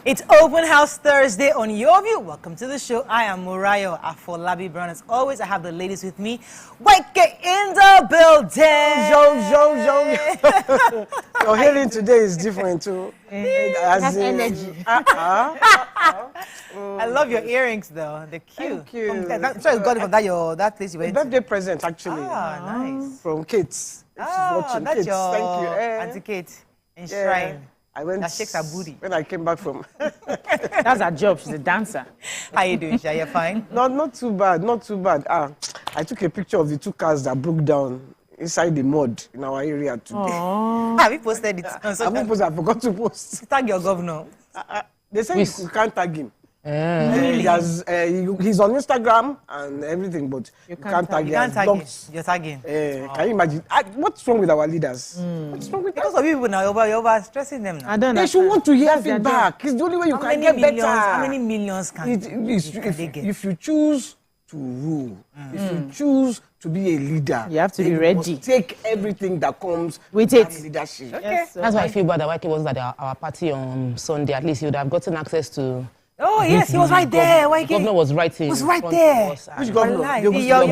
It's Open House Thursday on Your View. Welcome to the show. I am Murayo Afolabi Brown. As always, I have the ladies with me. Wake in the building. Your hearing today is different too. Has energy. I love your earrings though. They're cute. Thank you. So you got it from that place you went to. Birthday present actually. Ah, nice. From Kate. Oh, that's Kate. your Thank you. Auntie Kate in Shrine. I went. That shakes her booty. When I came back from. That's her job. She's a dancer. How you doing, Sha? You fine? Not too bad. Not too bad. I took a picture of the two cars that broke down inside the mud in our area today. Have you posted it? I forgot to post. Tag your governor. They say you can't tag him. Really? He's on Instagram and everything, but you can't tag him. You can't tag him. You're tagging. Can you imagine? What's wrong with our leaders? What's wrong with Because of people now, you're over stressing them now. I don't know. They should want to hear feedback. It's the only way you can get better. How many millions can they get? If you choose to rule, if you choose to be a leader, You have to be ready. must take everything that comes With that it. leadership. Okay. Yes, That's why I feel bad that YK wasn't at our party on Sunday. At least he would have gotten access to. Oh, yes, he was right there. The governor was writing. He was right there. Which governor? Wallahi, Ogun State Your Yeah,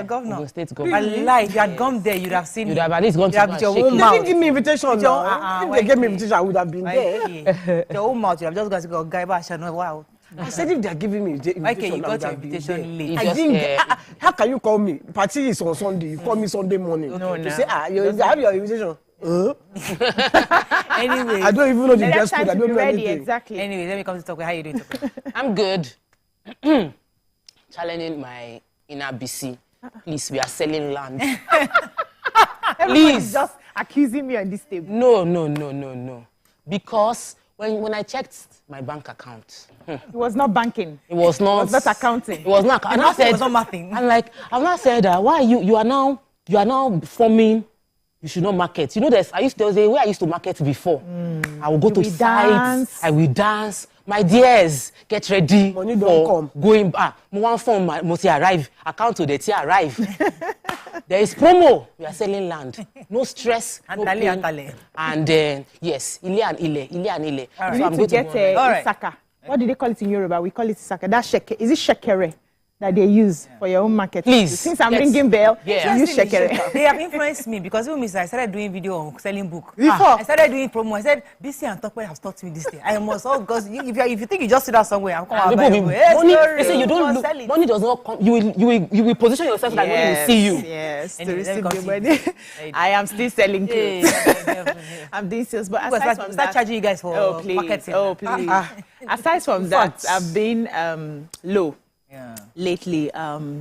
governor. Ogun State governor. Wallahi, if you had gone there, you'd have seen You'd him. have at least gone You to have go and your shake own him. They mouth. didn't give me invitation Your- now. If they gave me invitation, I would have been there. Your own mouth, you have just got to go, guy, but I shall know. Wow. I said if they're giving me invitation, Okay, you I got would your have been invitation there. late. You I just, didn't get, how can you call me? Party is on Sunday. You call me Sunday morning. No, to no. say, you have your invitation. Anyway, I don't even know the Next dress time code. I to don't be know ready, anything. exactly. anyway, let me come to talk. How you doing? I'm good. Challenging my inner BC. Please, we are selling land. Everybody's just accusing me on this table. No. Because when I checked my bank account, It was not banking. it was not. It was not accounting. It was not. And I Nothing said, was not nothing. And like, I've not said that. Why you are now forming? You should not market. You know, there was a way I used to market before. I will go to will sites. dance. I will dance. My dears, get ready. Money don't for come. Going back. One form must arrive. Account to the tea arrive. There is promo. We are selling land. No stress. No Antale, pain. antale. And yes, Ile and Ile. You So need I'm to going get go a All right. Isaka. What do they call it in Yoruba? We call it Isaka. That's shekere. Is it shekere that they use for your own market? Please, Since I'm let's- ringing bell, Yeah. you use shekere. They have influenced me because even I started doing video on selling book. Before? I started doing promo. I said, BC and Tokwe have taught me this thing. I must all because if you think you just sit down somewhere, I'm And coming. people will- money, they say you don't look, money does not come. You will position yourself so that nobody will see you. Yes, Anyway, to let me receive the continue. money. I am still selling clothes. Yeah. I'm doing sales, but People aside start from that, charging you guys for oh please, marketing. oh please. Aside from that, I've been low. Yeah. Lately,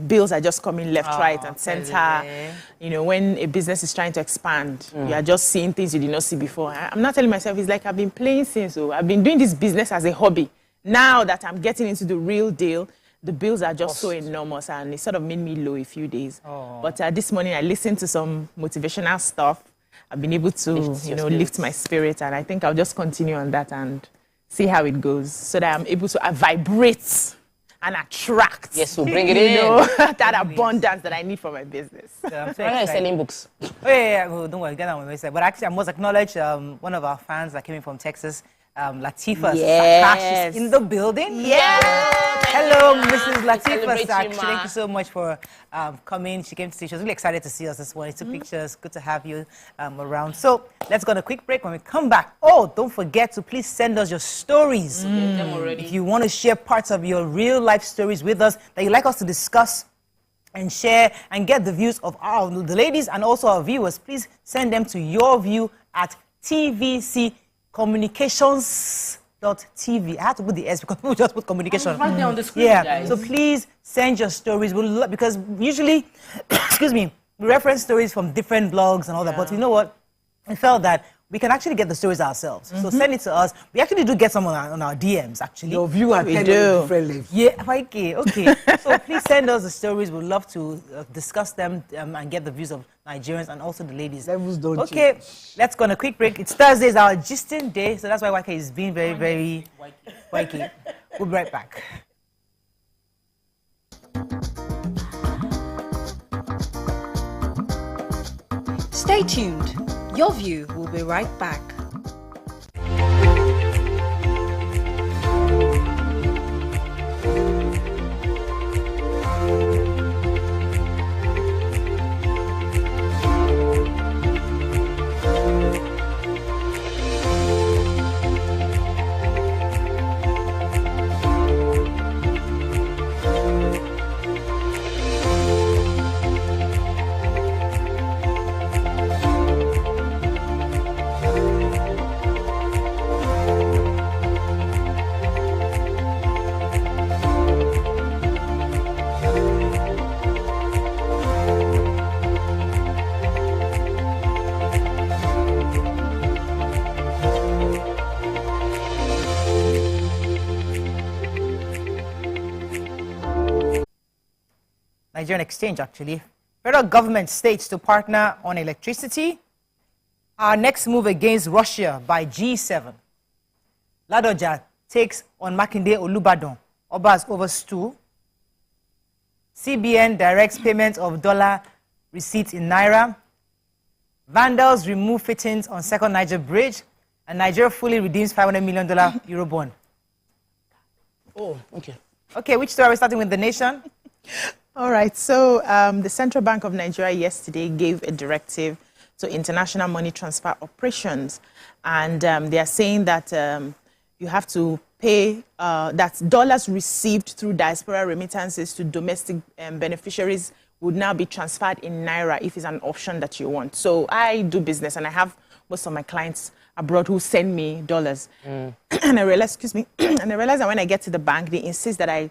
bills are just coming left, right, and center. yeah. You know, when a business is trying to expand, you are just seeing things you did not see before. I'm not telling myself, it's like I've been playing since. So I've been doing this business as a hobby. Now that I'm getting into the real deal, the bills are just so enormous, and it sort of made me low a few days. But this morning, I listened to some motivational stuff. I've been able to, lift my spirit, and I think I'll just continue on that and see how it goes, so that I'm able to vibrate and attract. Yes, so bring it you in. know, that abundance that I need for my business. So I'm so Why are you excited. selling books? Oh, yeah. Oh, don't worry, get that on my website. But actually, I must acknowledge one of our fans that came in from Texas, Latifa Yes. Sakash, is in the building. Yes. Hello, Mrs. Latifa Celebrate you, Sakash. ma. Thank you so much for coming. She came to see. She was really excited to see us this morning. Took pictures. Good to have you around. So let's go on a quick break. When we come back, don't forget to please send us your stories. Them already. If you want to share parts of your real life stories with us that you'd like us to discuss and share and get the views of the ladies and also our viewers, please send them to yourview@tvccommunications.tv. I had to put the S because people just put communication. Right there on the screen, Yeah, guys. so please send your stories. Because usually, excuse me, we reference stories from different blogs and all that. But you know what? I felt that we can actually get the stories ourselves. So send it to us. We actually do get some on our DMs, actually. Your view at We 10 do. different levels. Yeah, okay. So please send us the stories. We'd love to discuss them and get the views of Nigerians and also the ladies. Levels don't Okay, let's go on a quick break. It's Thursday, it's our gisting day, so that's why YK is being very, very YK. We'll be right back. Stay tuned. Your View will be right back. Nigerian exchange, actually. Federal government states to partner on electricity. Our next move against Russia by G7. Ladoja takes on Makinde Olubadan. Obas over stool. CBN directs payment of dollar receipts in Naira. Vandals remove fittings on Second Niger Bridge. And Nigeria fully redeems $500 million Eurobond. Oh, okay. Okay, which story are we starting with? The Nation? All right, so the Central Bank of Nigeria yesterday gave a directive to international money transfer operations. And they are saying that you have to pay, that dollars received through diaspora remittances to domestic beneficiaries would now be transferred in Naira if it's an option that you want. So I do business and I have most of my clients abroad who send me dollars. And I realized, and I realized that when I get to the bank, they insist that I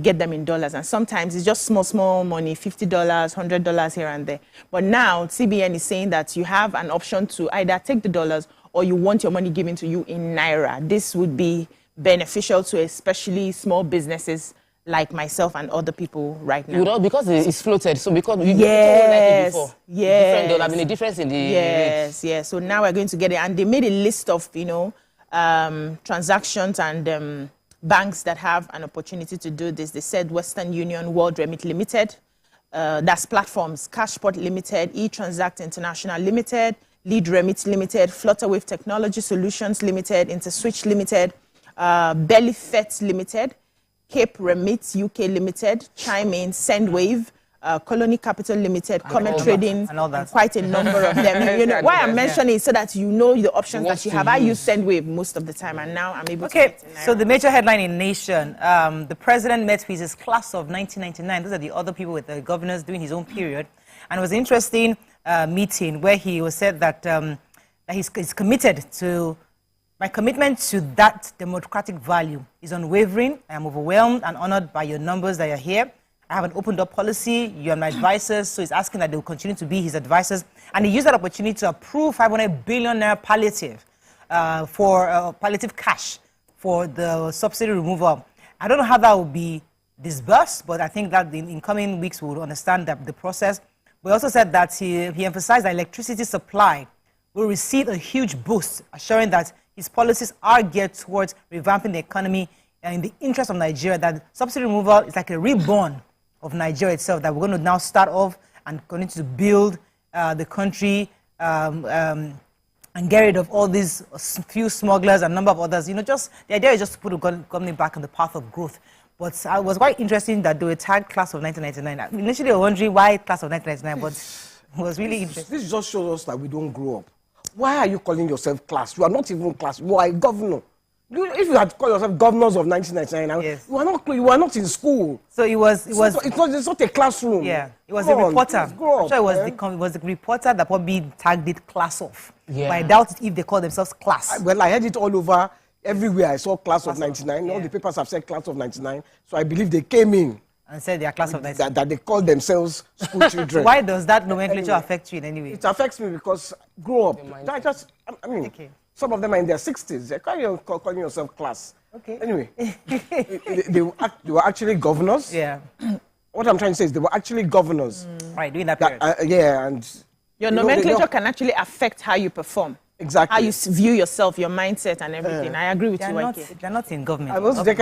get them in dollars. And sometimes it's just small money, $50, $100 here and there. But now CBN is saying that you have an option to either take the dollars or you want your money given to you in Naira. This would be beneficial to especially small businesses like myself and other people right now. Because it's floated, so because you yes, like it before. Yes. I mean, the difference in the yes, yes. So now we're going to get it, and they made a list of transactions and banks that have an opportunity to do this. They said Western Union, World Remit Limited, that's platforms, Cashport Limited, eTransact International Limited, Lead Remit Limited, Flutterwave Technology Solutions Limited, InterSwitch Limited, Bellyfet Limited, Cape Remit UK Limited, Chime In, Sendwave, Colony Capital Limited, Comet Trading, and quite a number of them. Why I'm mentioning is so that you know the options that you have. I use Sendwave most of the time, and now I'm able to get it. So the major headline in Nation, the president met with his class of 1999. Those are the other people with the governors during his own period. And it was an interesting meeting where he was said that, that he's committed to, my commitment to that democratic value is unwavering. I am overwhelmed and honored by your numbers that are here. I have an open door policy. You are my advisors. So he's asking that they will continue to be his advisors. And he used that opportunity to approve 500 billion naira palliative for palliative cash for the subsidy removal. I don't know how that will be disbursed, but I think that in coming weeks we will understand the process. We also said that he emphasized that electricity supply will receive a huge boost, assuring that his policies are geared towards revamping the economy in the interest of Nigeria, that subsidy removal is like a reborn of Nigeria itself, that we're going to now start off and continue to build the country and get rid of all these few smugglers and a number of others. Just the idea is just to put the company back on the path of growth. But I was quite interesting that they were tagged class of 1999. Initially, I was wondering why class of 1999, but it was really interesting. This just shows us that we don't grow up. Why are you calling yourself class? You are not even class. You are a governor. If you had called yourself governors of 1999, yes. you are not in school. So it's not a classroom. Yeah, it was a reporter. I'm sure it was the reporter that probably tagged it class off. Yeah. But I doubt it if they call themselves class. I heard it all over. Everywhere I saw class of 99. Yeah. All the papers have said class of 99. So I believe they came in and said they are class of 99. That they call themselves school children. Why does that nomenclature affect you in any way? It affects me because grow up. Some of them are in their 60s. They're calling yourself class. Okay. Anyway, they were actually governors. Yeah. What I'm trying to say is they were actually governors. Right, during that period. And your nomenclature can actually affect how you perform. Exactly. How you view yourself, your mindset, and everything. I agree with you. They're not in government. They're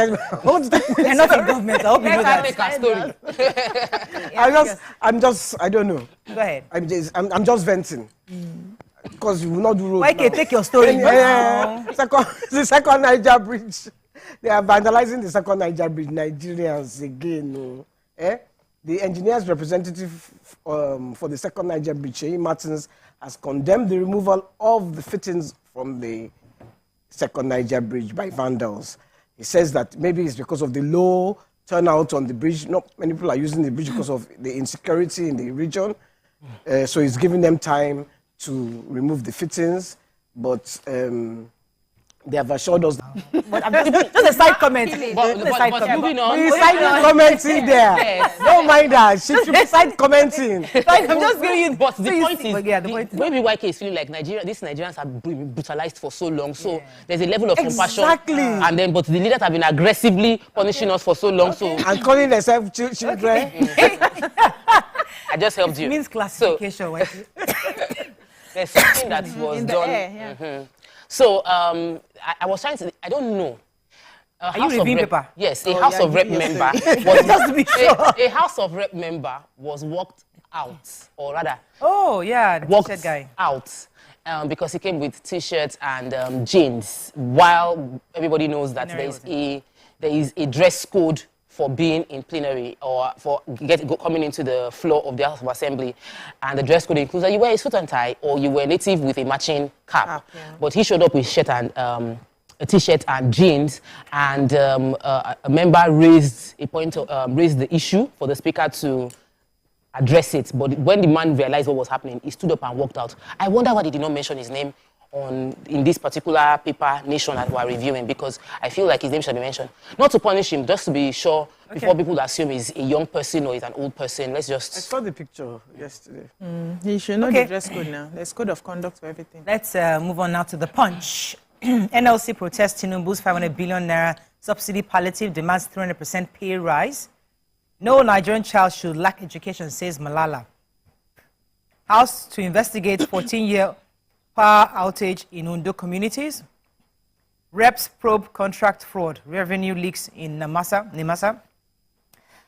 not in government. I hope you know that. I don't know. Go ahead. I'm just venting. Because you will not do road. Why can't take your story? The second Niger Bridge. They are vandalizing the second Niger Bridge. Nigerians again. The engineers representative for the second Niger Bridge, Sheyi Martins, has condemned the removal of the fittings from the second Niger Bridge by vandals. He says that maybe it's because of the low turnout on the bridge. Not many people are using the bridge because of the insecurity in the region. So he's giving them time to remove the fittings. But they have assured us but I'm just a side comment. But moving on. You side commenting there. Yes. Don't mind that. She should be side commenting. I'm just giving you. But the point is, the point is, maybe YK is feeling like these Nigerians have been brutalized for so long, so there's a level of compassion. Exactly. And then, but the leaders have been aggressively punishing us for so long, so And calling themselves children. I just helped you. it means classification. There's something that was in the done. air, So I was trying to, I don't know. Are you reviewing paper? Yes, a House of Rep member Just to be sure. a House of Rep member was walked out, or rather, Oh yeah, the walked t-shirt guy. out because he came with t-shirts and jeans. While everybody knows that there is a dress code for being in plenary or for coming into the floor of the House of Assembly, and the dress code includes that you wear a suit and tie or you wear native with a matching cap. But he showed up with shirt and a t-shirt and jeans, and a member raised the issue for the speaker to address it. But when the man realized what was happening, he stood up and walked out. I wonder why they did not mention his name in this particular paper, Nation, that we're reviewing, because I feel like his name should be mentioned. Not to punish him, just to be sure before people assume he's a young person or he's an old person. Let's just... I saw the picture yesterday. He should know the dress code now. There's code of conduct for everything. Let's move on now to the Punch. NLC protests Tinubu's 500 billion naira subsidy palliative, demands 300% pay rise. No Nigerian child should lack education, says Malala. House to investigate 14-year power outage in Ondo communities. Reps probe contract fraud, revenue leaks in Nimasa.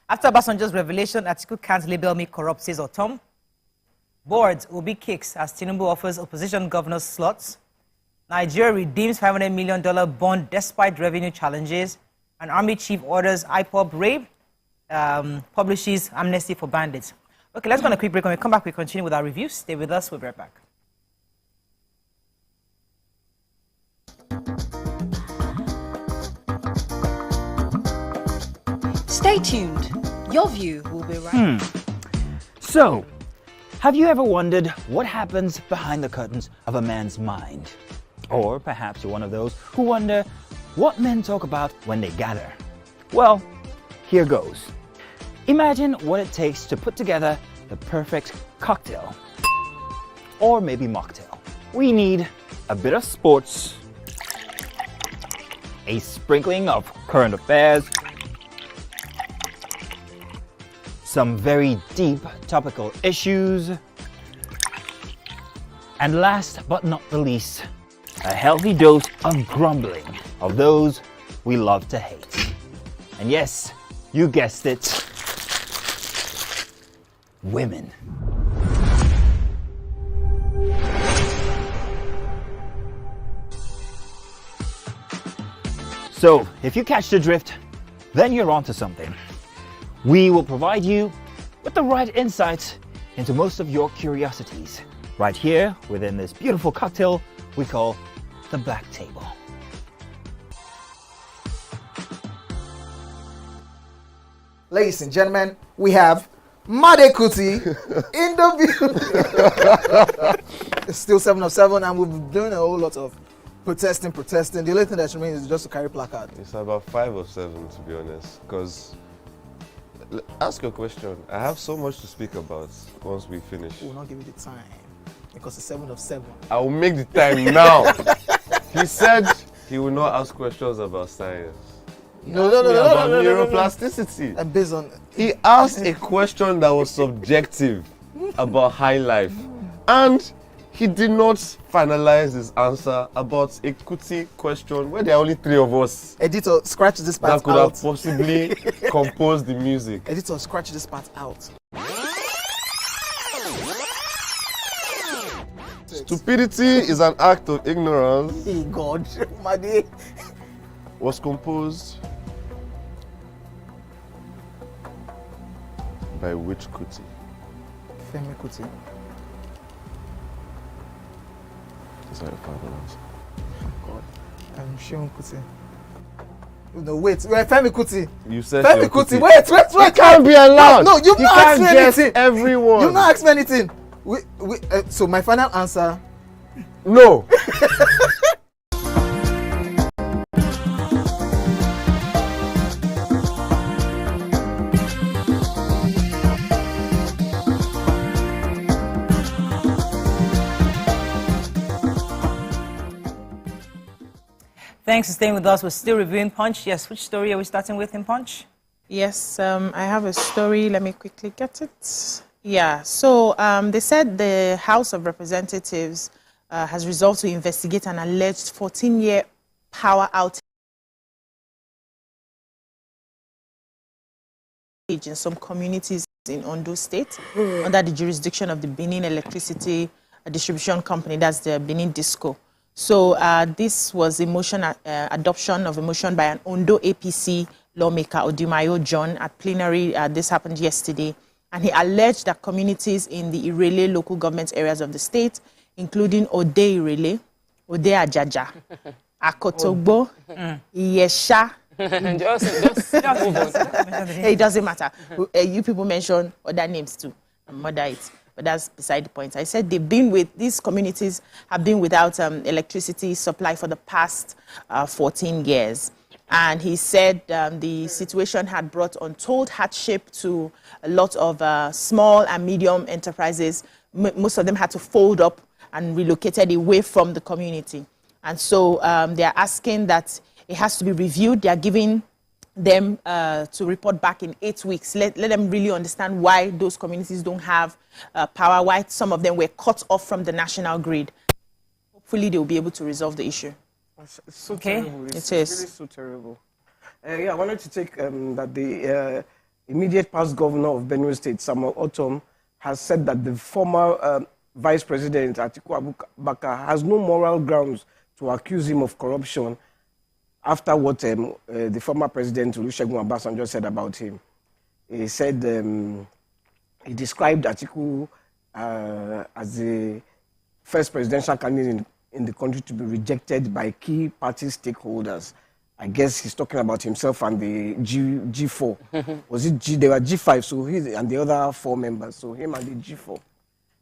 After Obasanjo's revelation, Atiku can't label me corrupt, says Otom. Boards will be kicks as Tinubu offers opposition governors slots. Nigeria redeems $500 million bond despite revenue challenges. An army chief orders IPOB raid, publishes amnesty for bandits. Okay, let's go on a quick break. When we come back, we continue with our review. Stay with us. We'll be right back. Stay tuned. Your view will be right. So, have you ever wondered what happens behind the curtains of a man's mind? Or perhaps you're one of those who wonder what men talk about when they gather. Well, here goes. Imagine what it takes to put together the perfect cocktail. Or maybe mocktail. We need a bit of sports, a sprinkling of current affairs, some very deep topical issues, and last but not the least, a healthy dose of grumbling of those we love to hate. And yes, you guessed it, women. So, if you catch the drift, then you're onto something. We will provide you with the right insights into most of your curiosities, right here within this beautiful cocktail we call the Black Table. Ladies and gentlemen, we have Made Kuti in the view. It's still 7 of 7, and we've been doing a whole lot of protesting. The only thing that remains is just to carry placard. It's about 5 of 7, to be honest, because ask your question. I have so much to speak about once we finish. We will not give you the time because it's 7 of 7. I will make the time now. He said he will not ask questions about science. No. Neuroplasticity. And based on... He asked a question that was subjective about high life. And he did not finalize his answer about a Kuti question where there are only 3 of us. Editor, scratch this part out. That could have possibly composed the music. Editor, scratch this part out. Stupidity is an act of ignorance. Hey God, Made. Was composed by which Kuti? Femi Kuti. These are your final answer. God, I'm Shion Kuti. No, wait, Femi Kuti. You said Femi Shion Kuti. Wait. You can't be allowed. No, you've not asked me anything. Everyone. You've not asked me anything. So my final answer. No. Thanks for staying with us. We're still reviewing Punch. Yes, which story are we starting with in Punch? Yes, I have a story. Let me quickly get it. Yeah, so they said the House of Representatives has resolved to investigate an alleged 14-year power outage in some communities in Ondo State under the jurisdiction of the Benin Electricity Distribution Company, that's the Benin Disco. So this was a motion, adoption of a motion by an Ondo APC lawmaker, Odimayo John, at plenary. This happened yesterday. And he alleged that communities in the Irele local government areas of the state, including Ode Irele, Ode Ajaja, Akotogbo, Iyesha. Just move on. It doesn't matter. You people mention other names too. Murder it. But that's beside the point. I said these communities have been without electricity supply for the past 14 years. And he said the situation had brought untold hardship to a lot of small and medium enterprises. Most of them had to fold up and relocated away from the community. And so they're asking that it has to be reviewed. They are giving them to report back in 8 weeks. Let them really understand why those communities don't have power, why some of them were cut off from the national grid. Hopefully they'll be able to resolve the issue. It's so terrible. It is. Really so terrible. Yeah, I wanted to take that the immediate past governor of Benue State, Samuel Otom, has said that the former Vice President Atiku Abubakar has no moral grounds to accuse him of corruption after what the former President Olusegun Obasanjo said about him. He said he described Atiku as the first presidential candidate in the country to be rejected by key party stakeholders. I guess he's talking about himself and the G4. Was it G? They were G5, so he and the other 4 members. So him and the G4.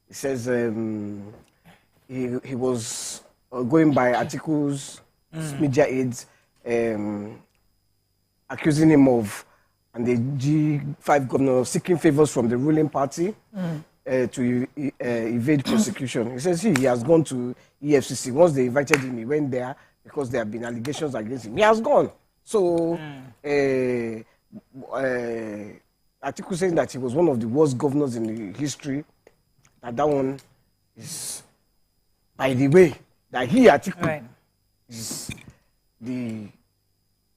He says he was going by Atiku's media aides, accusing him of, and the G5 governor, seeking favors from the ruling party to evade prosecution. He says he has gone to EFCC. Once they invited him, he went there because there have been allegations against him. He has gone. So Atiku saying that he was one of the worst governors in the history, that one is, by the way, that he, Atiku, is the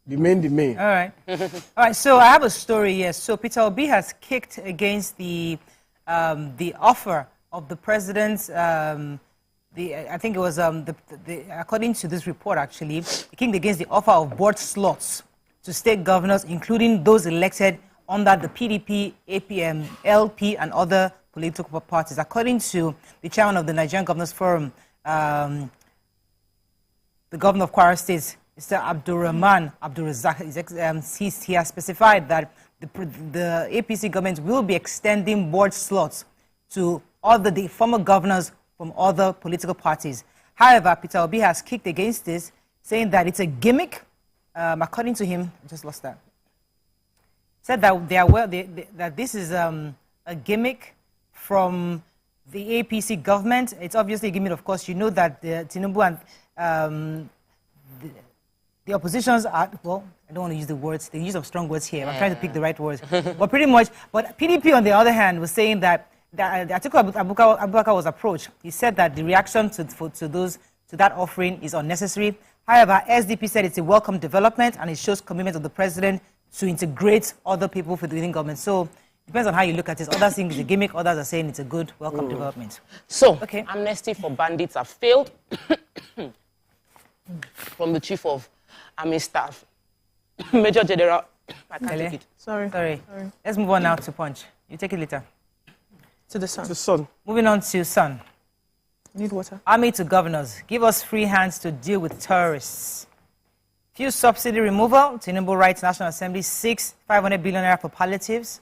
main. All right. All right, so I have a story here. So Peter Obi has kicked against the offer of the president's, I think it was, according to this report actually, he kicked against the offer of board slots to state governors, including those elected under the PDP, APM, LP, and other political parties. According to the chairman of the Nigerian Governors Forum, the governor of Kwara State, Mr. Abdurrahman Abdurrazak, he has specified that the APC government will be extending board slots to the former governors from other political parties. However, Peter Obi has kicked against this, saying that it's a gimmick. According to him, I just lost that. Said that that this is a gimmick from the APC government. It's obviously a gimmick, of course. You know that Tinubu and the oppositions are, well, I don't want to use the words, the use of strong words here. I'm trying to pick the right words. But pretty much, but PDP on the other hand was saying that Atiku Abubakar was approached. He said that the reaction to that offering is unnecessary. However, SDP said it's a welcome development and it shows commitment of the president to integrate other people within government. So it depends on how you look at it. Others think it's a gimmick, others are saying it's a good welcome development. So, amnesty for bandits have failed from the chief of army staff, Major General. I can't take it. Sorry. Let's move on now to Punch. You take it later. To the Sun. The Sun. Moving on to Sun. Need water? Army to governors. Give us free hands to deal with terrorists. Fuel subsidy removal. Tinubu writes National Assembly 500 billion naira for palliatives.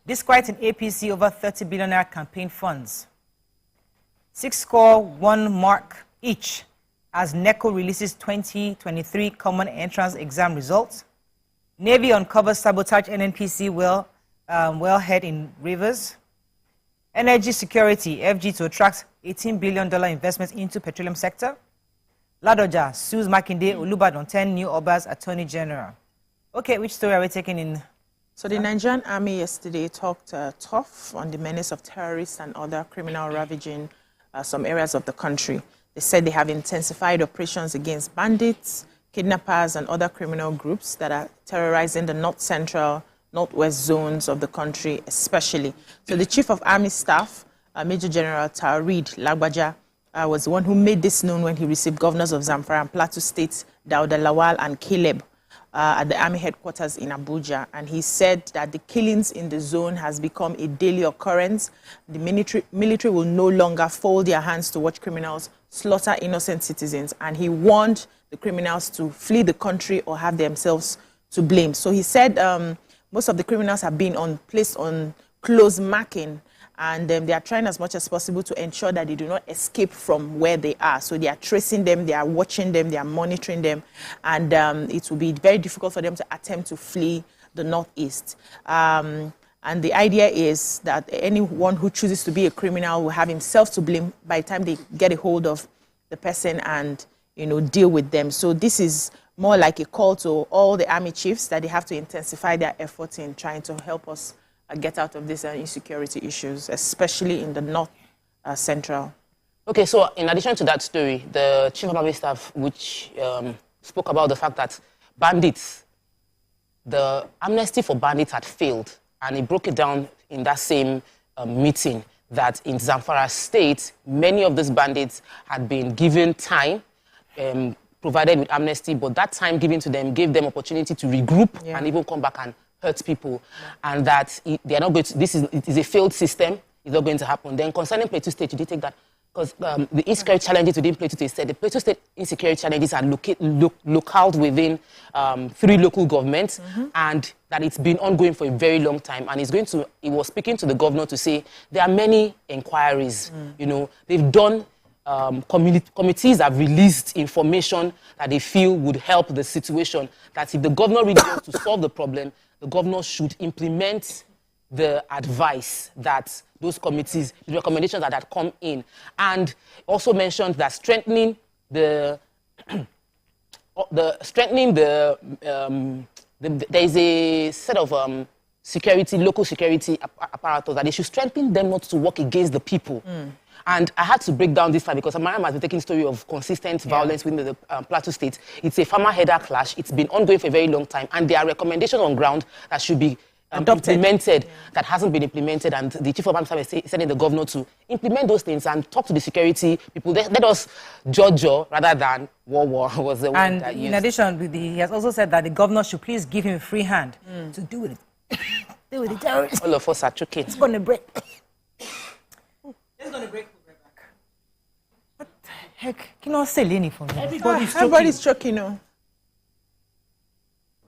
Disquiet in APC over 30 billion naira campaign funds. 6 score 1 mark each as NECO releases 2023 common entrance exam results. Navy uncovers sabotage NNPC wellhead in rivers. Energy security, FG to attract $18 billion investments into petroleum sector. Ladoja sues Makinde Olubadan on 10 new Obas Attorney General. Okay, which story are we taking in? So the Nigerian army yesterday talked tough on the menace of terrorists and other criminal ravaging some areas of the country. They said they have intensified operations against bandits, kidnappers, and other criminal groups that are terrorizing the north central, northwest zones of the country, especially. So the Chief of Army Staff, Major General Taoreed Lagbaja, was the one who made this known when he received governors of Zamfara and Plateau States, Dauda Lawal and Caleb, at the army headquarters in Abuja. And he said that the killings in the zone has become a daily occurrence. The military will no longer fold their hands to watch criminals slaughter innocent citizens. And he warned the criminals to flee the country or have themselves to blame. So he said most of the criminals have been placed on close marking, and they are trying as much as possible to ensure that they do not escape from where they are. So they are tracing them, they are watching them, they are monitoring them, and it will be very difficult for them to attempt to flee the northeast. And the idea is that anyone who chooses to be a criminal will have himself to blame by the time they get a hold of the person and, deal with them. So this is more like a call to all the army chiefs that they have to intensify their efforts in trying to help us get out of these insecurity issues, especially in the north central. Okay, so in addition to that story, the Chief of Army Staff, which spoke about the fact that bandits, the amnesty for bandits had failed, and he broke it down in that same meeting that in Zamfara State, many of these bandits had been given time, provided with amnesty, but that time given to them gave them opportunity to regroup and even come back and hurt people, and that they are not going to, it is a failed system, it's not going to happen. Then concerning Plateau State, you did take that, because the insecurity challenges within Plateau State, the Plateau State insecurity challenges are localed within 3 local governments, and that it's been ongoing for a very long time. And he was speaking to the governor to say there are many inquiries, they've done, committees have released information that they feel would help the situation, that if the governor really wants to solve the problem, the governor should implement the advice that those committees, the recommendations that had come in, and also mentioned that strengthening there is a set of local security apparatus that they should strengthen them not to work against the people. And I had to break down this time because Mariam has been taking the story of consistent violence within the Plateau State. It's a farmer-header clash. It's been ongoing for a very long time. And there are recommendations on ground that should be implemented that hasn't been implemented. And the Chief of Army Staff is sending the governor to implement those things and talk to the security people. Let us judge rather than war was the word that used. In addition, he has also said that the governor should please give him a free hand to do with it. Do with the terrorists. All of us are choking. It's going to break. It's going to break. What the heck? You know, say Lenny for me. Everybody's choking.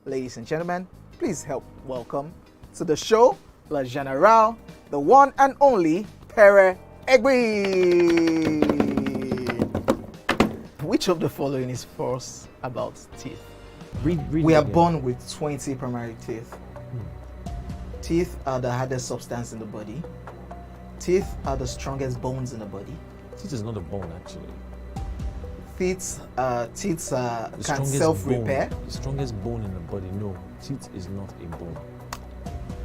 Ladies and gentlemen, please help welcome to the show, La General, the one and only Pere Egbe. Which of the following is false about teeth? We are born with 20 primary teeth. Teeth are the hardest substance in the body. Teeth are the strongest bones in the body. Teeth is not a bone, actually. Teeth can self-repair. The strongest bone in the body, no. Teeth is not a bone.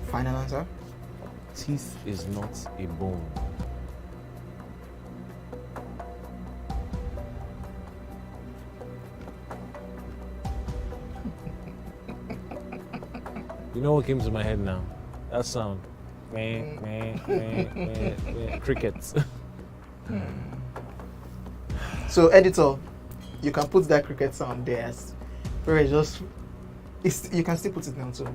Final answer? Teeth is not a bone. You know what came to my head now? That sound. Crickets. So, editor, you can put that cricket sound there. You can still put it down too.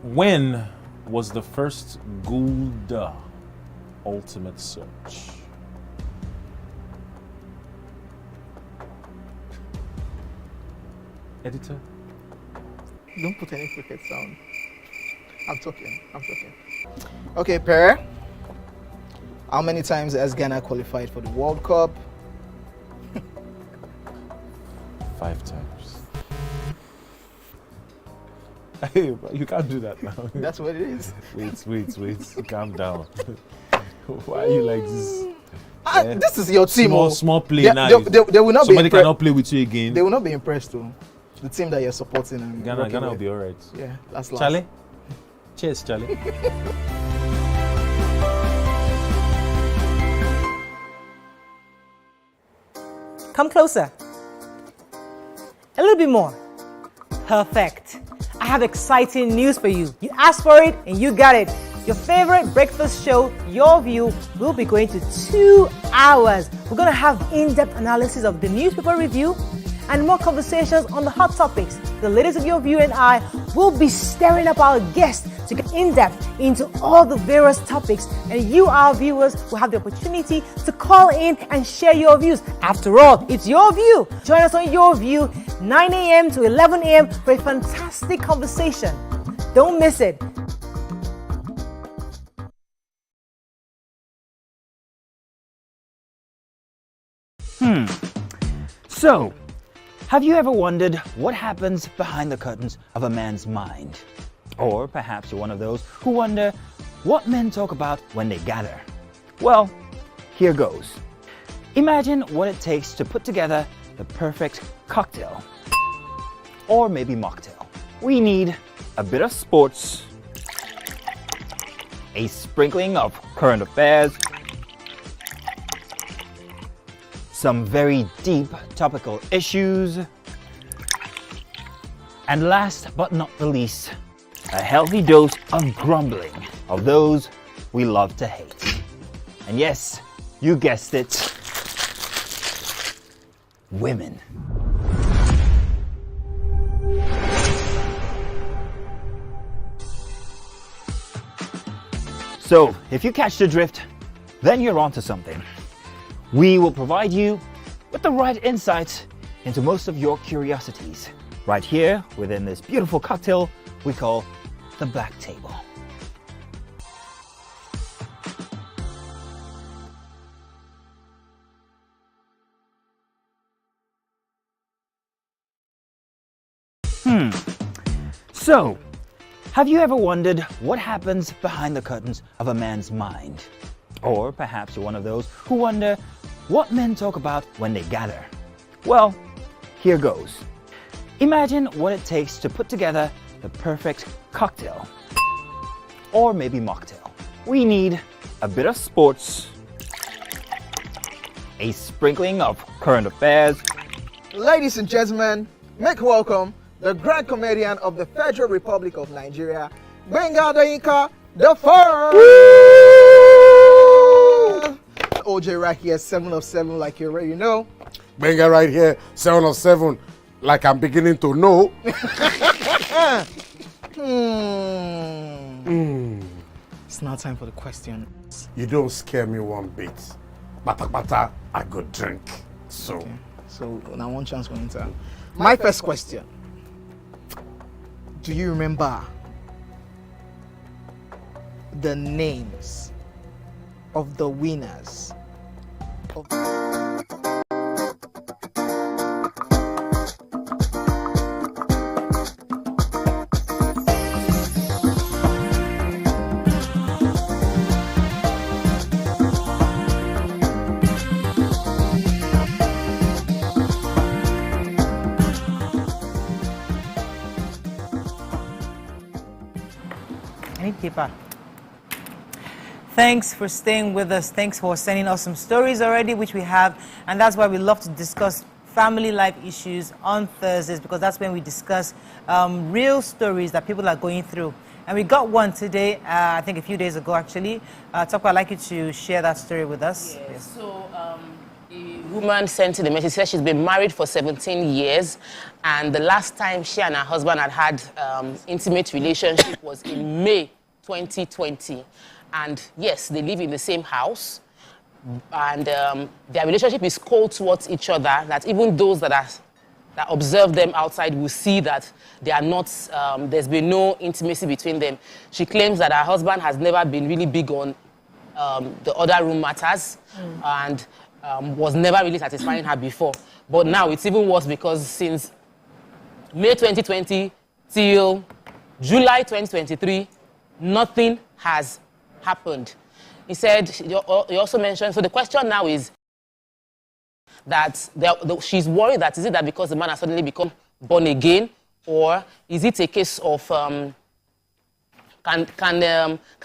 When was the first Gulda ultimate search? Editor? Don't put any cricket sound. I'm talking. Okay, Pere. How many times has Ghana qualified for the World Cup? 5 times. Hey, you can't do that now. That's what it is. Wait. Calm down. Why are you like this? This is your team. Small play they, now. they will not Somebody be cannot play with you again. They will not be impressed though. The team that you're supporting. And Ghana will be alright. Yeah, that's last. Charlie? Cheers, Charlie. Come closer. A little bit more. Perfect. I have exciting news for you. You asked for it and you got it. Your favorite breakfast show, Your View, will be going to 2 hours. We're going to have in-depth analysis of the newspaper review and more conversations on the hot topics. The ladies of Your View and I will be stirring up our guests to get in-depth into all the various topics, and you, our viewers, will have the opportunity to call in and share your views. After all, it's your view. Join us on Your View, 9 a.m. to 11 a.m. for a fantastic conversation. Don't miss it. So, have you ever wondered what happens behind the curtains of a man's mind? Or perhaps you're one of those who wonder what men talk about when they gather. Well, here goes. Imagine what it takes to put together the perfect cocktail. Or maybe mocktail. We need a bit of sports, a sprinkling of current affairs, some very deep topical issues, and last but not the least, a healthy dose of grumbling of those we love to hate. And yes, you guessed it, women. So, if you catch the drift, then you're onto something. We will provide you with the right insights into most of your curiosities, right here within this beautiful cocktail we call the Black Table. So, have you ever wondered what happens behind the curtains of a man's mind? Or perhaps you're one of those who wonder what men talk about when they gather. Well, here goes. Imagine what it takes to put together the perfect cocktail. Or maybe mocktail. We need a bit of sports, a sprinkling of current affairs. Ladies and gentlemen, make welcome the grand comedian of the Federal Republic of Nigeria, Gbenga Adeyinka the First. OJ right here, 7 of 7, like you already know. Benga right here, 7 of 7, like I'm beginning to know. It's now time for the question. You don't scare me one bit. Bata, I go drink. So. Okay. So now one chance for enter. My first question. Do you remember the names of the winners of I need paper. Thanks for staying with us. Thanks for sending us some stories already, which we have. And that's why we love to discuss family life issues on Thursdays, because that's when we discuss real stories that people are going through. And we got one today, I think a few days ago, actually. Tokwa, I'd like you to share that story with us. Yes. So the woman sent in the message, said she's been married for 17 years. And the last time she and her husband had intimate relationship was in May 2020. And yes, they live in the same house, and their relationship is cold towards each other, that even those that observe them outside will see that they are not, there's been no intimacy between them. She claims that her husband has never been really big on the other room matters, and was never really satisfying her before. But now it's even worse, because since May 2020 till July 2023, nothing has happened. he said, he also mentioned, so the question now is that she's worried that, is it that because the man has suddenly become born again, or is it a case of, can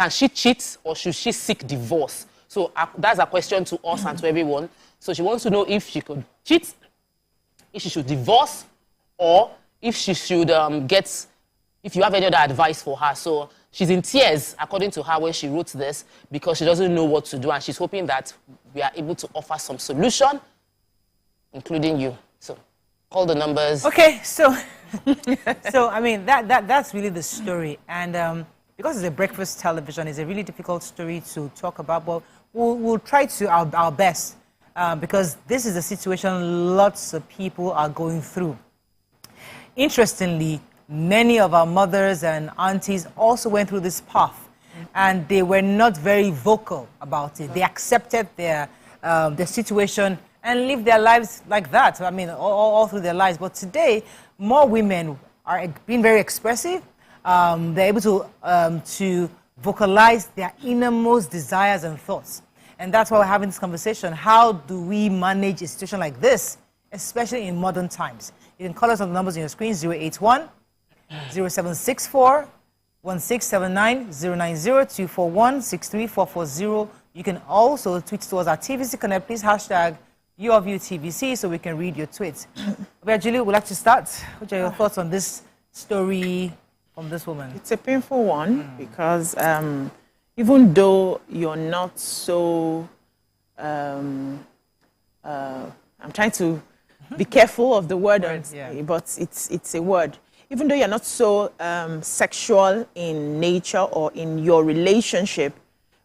she cheat, or should she seek divorce? So that's a question to us and to everyone. So she wants to know if she could cheat, if she should divorce, or if she should if you have any other advice for her. So she's in tears, according to her, when she wrote this, because she doesn't know what to do, and she's hoping that we are able to offer some solution, including you. So call the numbers. Okay, so I mean that's really the story, and because it's a breakfast television, it's a really difficult story to talk about, but we'll try to our best, because this is a situation lots of people are going through. Interestingly, many of our mothers and aunties also went through this path, and they were not very vocal about it. They accepted their situation and lived their lives like that. I mean, all through their lives. But today, more women are being very expressive. They're able to vocalize their innermost desires and thoughts. And that's why we're having this conversation. How do we manage a situation like this, especially in modern times? You can call us on the numbers on your screen, 081 0764 1679 090 241 63440. You can also tweet to us at TVC Connect. Please hashtag YourViewTVC so we can read your tweets. Julie, would like to start? What are your thoughts on this story from this woman? It's a painful one because even though you're not so, I'm trying to be careful of the word, but it's a word. Even though you're not so sexual in nature or in your relationship,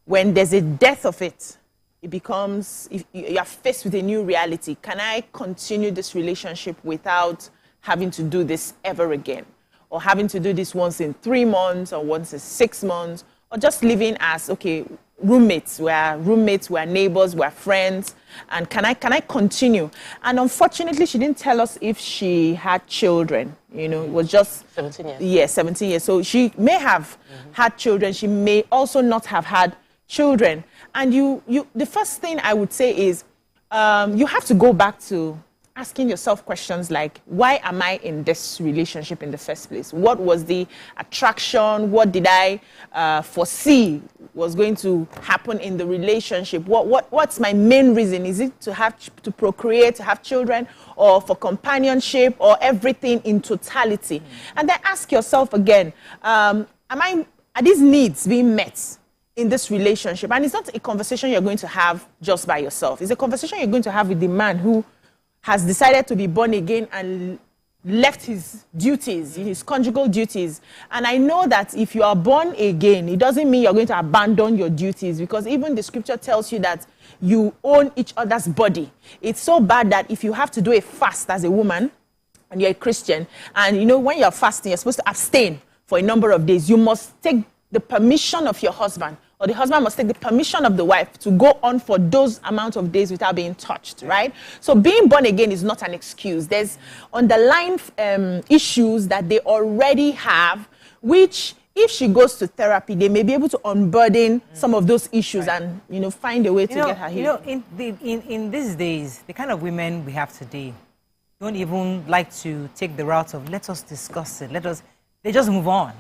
when there's a death of it, it becomes, you're faced with a new reality. Can I continue this relationship without having to do this ever again? Or having to do this once in 3 months or once in 6 months, or just living as, okay, roommates, we're neighbors, we're friends, and can I continue? And unfortunately, she didn't tell us if she had children. You know, it was just 17 years. Yeah, 17 years. So she may have had children. She may also not have had children. And the first thing I would say is you have to go back to asking yourself questions like, why am I in this relationship in the first place? What was the attraction? What did I foresee was going to happen in the relationship? What's my main reason? Is it to procreate, to have children, or for companionship, or everything in totality? And then ask yourself again, are these needs being met in this relationship? And it's not a conversation you're going to have just by yourself. It's a conversation you're going to have with the man who has decided to be born again and left his duties, his conjugal duties. And I know that if you are born again, it doesn't mean you're going to abandon your duties, because even the scripture tells you that you own each other's body. It's so bad that if you have to do a fast as a woman, and you're a Christian, and you know when you're fasting, you're supposed to abstain for a number of days, you must take the permission of your husband, or the husband must take the permission of the wife to go on for those amount of days without being touched, right? So being born again is not an excuse. There's underlying issues that they already have, which if she goes to therapy, they may be able to unburden some of those issues and, find a way to get her healed. In these days, the kind of women we have today don't even like to take the route of, let us discuss it, they just move on.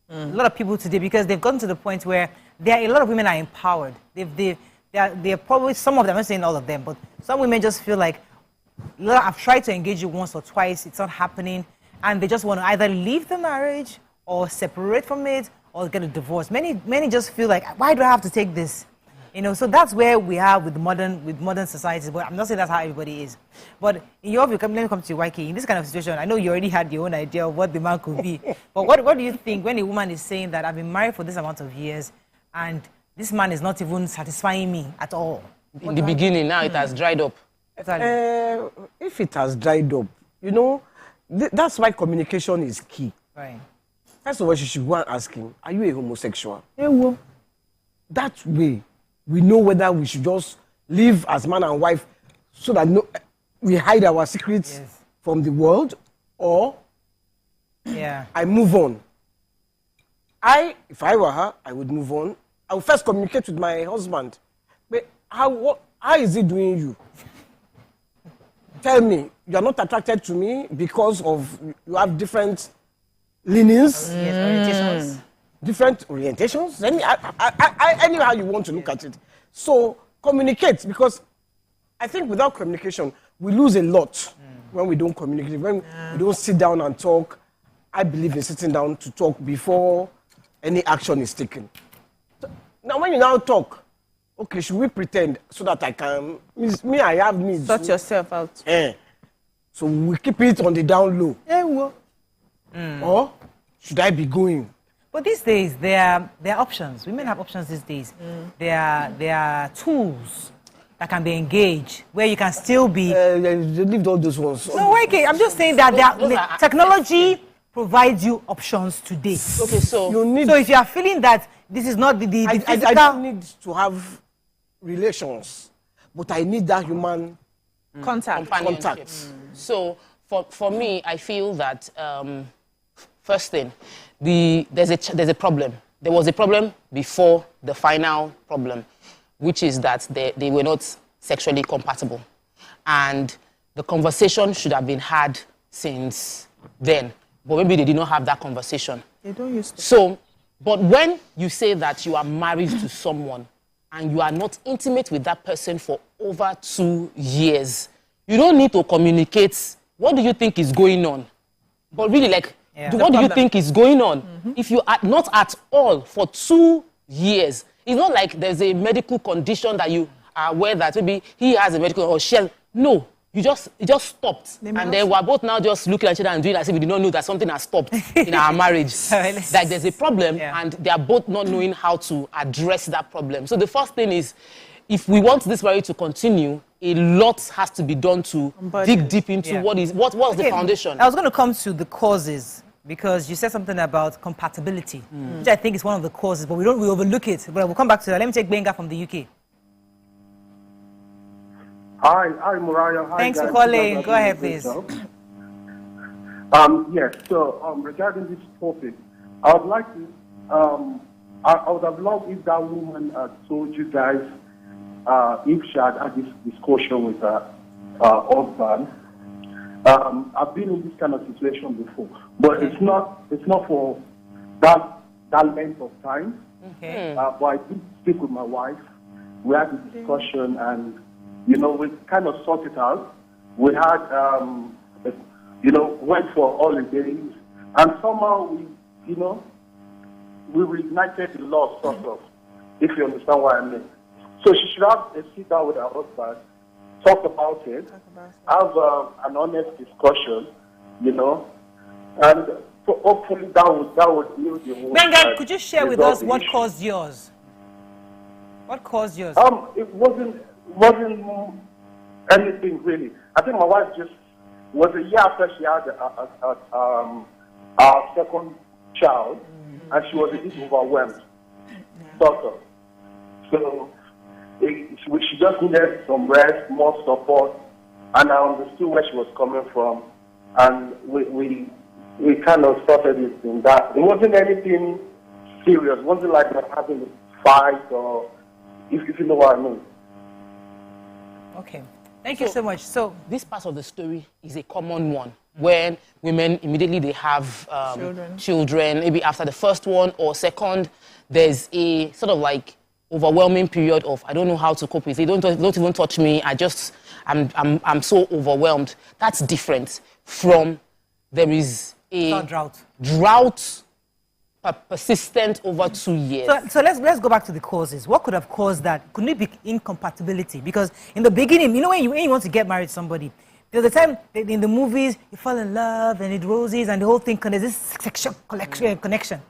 A lot of people today, because they've gotten to the point where a lot of women are empowered. They're probably, some of them, I'm not saying all of them, but some women just feel like, I've tried to engage you once or twice, it's not happening, and they just want to either leave the marriage or separate from it or get a divorce. Many just feel like, why do I have to take this? So that's where we are with modern societies. But I'm not saying that's how everybody is. But in your view, let me come to you, YK. In this kind of situation, I know you already had your own idea of what the man could be. But what do you think when a woman is saying that I've been married for this amount of years and this man is not even satisfying me at all? In the beginning, now it has dried up. If it has dried up, that's why communication is key. Right. First of all, she should go and ask him, are you a homosexual? Well, that way, we know whether we should just live as man and wife so that we hide our secrets from the world, or I move on. If I were her, I would move on. I will first communicate with my husband. But how is he doing you? Tell me, you are not attracted to me because of you have different leanings, Yes, orientations. different orientations. Anyhow you want to look at it. So communicate, because I think without communication we lose a lot when we don't communicate. When we don't sit down and talk. I believe in sitting down to talk before any action is taken. So, now when you now talk, okay, should we pretend so that I can, I have needs. Sort yourself out. So we keep it on the down low. Well. Or should I be going? But these days, there are options. Women have options these days. There are tools that can be engaged where you can still be. Leave all those ones. No, okay. I'm just saying that technology provides you options today. Okay, so You need. So if you are feeling that this is not the physical, I don't need to have relations, but I need that human Contact. companionship. So for me, I feel that first thing, there's a problem. There was a problem before the final problem, which is that they were not sexually compatible, and the conversation should have been had since then. But maybe they did not have that conversation. They don't use to. So, but when you say that you are married to someone and you are not intimate with that person for over 2 years, you don't need to communicate. What do you think is going on? But really, like, what do you think is going on? If you are not at all for 2 years, it's not like there's a medical condition that you are aware that maybe he has a medical or she has. No. It just stopped. And then we're both now just looking at each other and doing as if we did not know that something has stopped in our marriage. Like there's a problem and they are both not knowing how to address that problem. So the first thing is, if we want this marriage to continue, a lot has to be done to dig deep into what's the foundation. I was going to come to the causes because you said something about compatibility, which I think is one of the causes, but we overlook it. But we'll come back to that. Let me take Benga from the UK. Hi, Mariah. Hi, Thanks guys. for calling. Go ahead, please. Yes, so regarding this topic, I would like to, I would have loved if that woman told you guys if she had this discussion with her husband. I've been in this kind of situation before, but it's not for that length of time. Okay. But I did speak with my wife. We had a discussion and, we kind of sorted it out. We had, went for holidays, and somehow we reignited the love, sort of, if you understand what I mean. So she should have a sit down with her husband, talk about it, have an honest discussion, and hopefully that would heal the whole. Benga, could you share with us what caused yours? What caused yours? It wasn't anything really. I think my wife just was a year after she had our second child, and she was a bit overwhelmed, sort of. So she just needed some rest, more support, and I understood where she was coming from, and we kind of sorted it in that. It wasn't anything serious. It wasn't like we're having a fight or if you know what I mean. Okay. Thank you so much. So this part of the story is a common one. When women immediately they have children, maybe after the first one or second, there's a sort of like overwhelming period of I don't know how to cope with it. Don't even touch me. I'm so overwhelmed. That's different from there is a drought persistent over 2 years. So let's go back to the causes. What could have caused that? Couldn't it be incompatibility? Because in the beginning, when you want to get married to somebody, there's the time in the movies you fall in love and it roses and the whole thing, there's this sexual connection.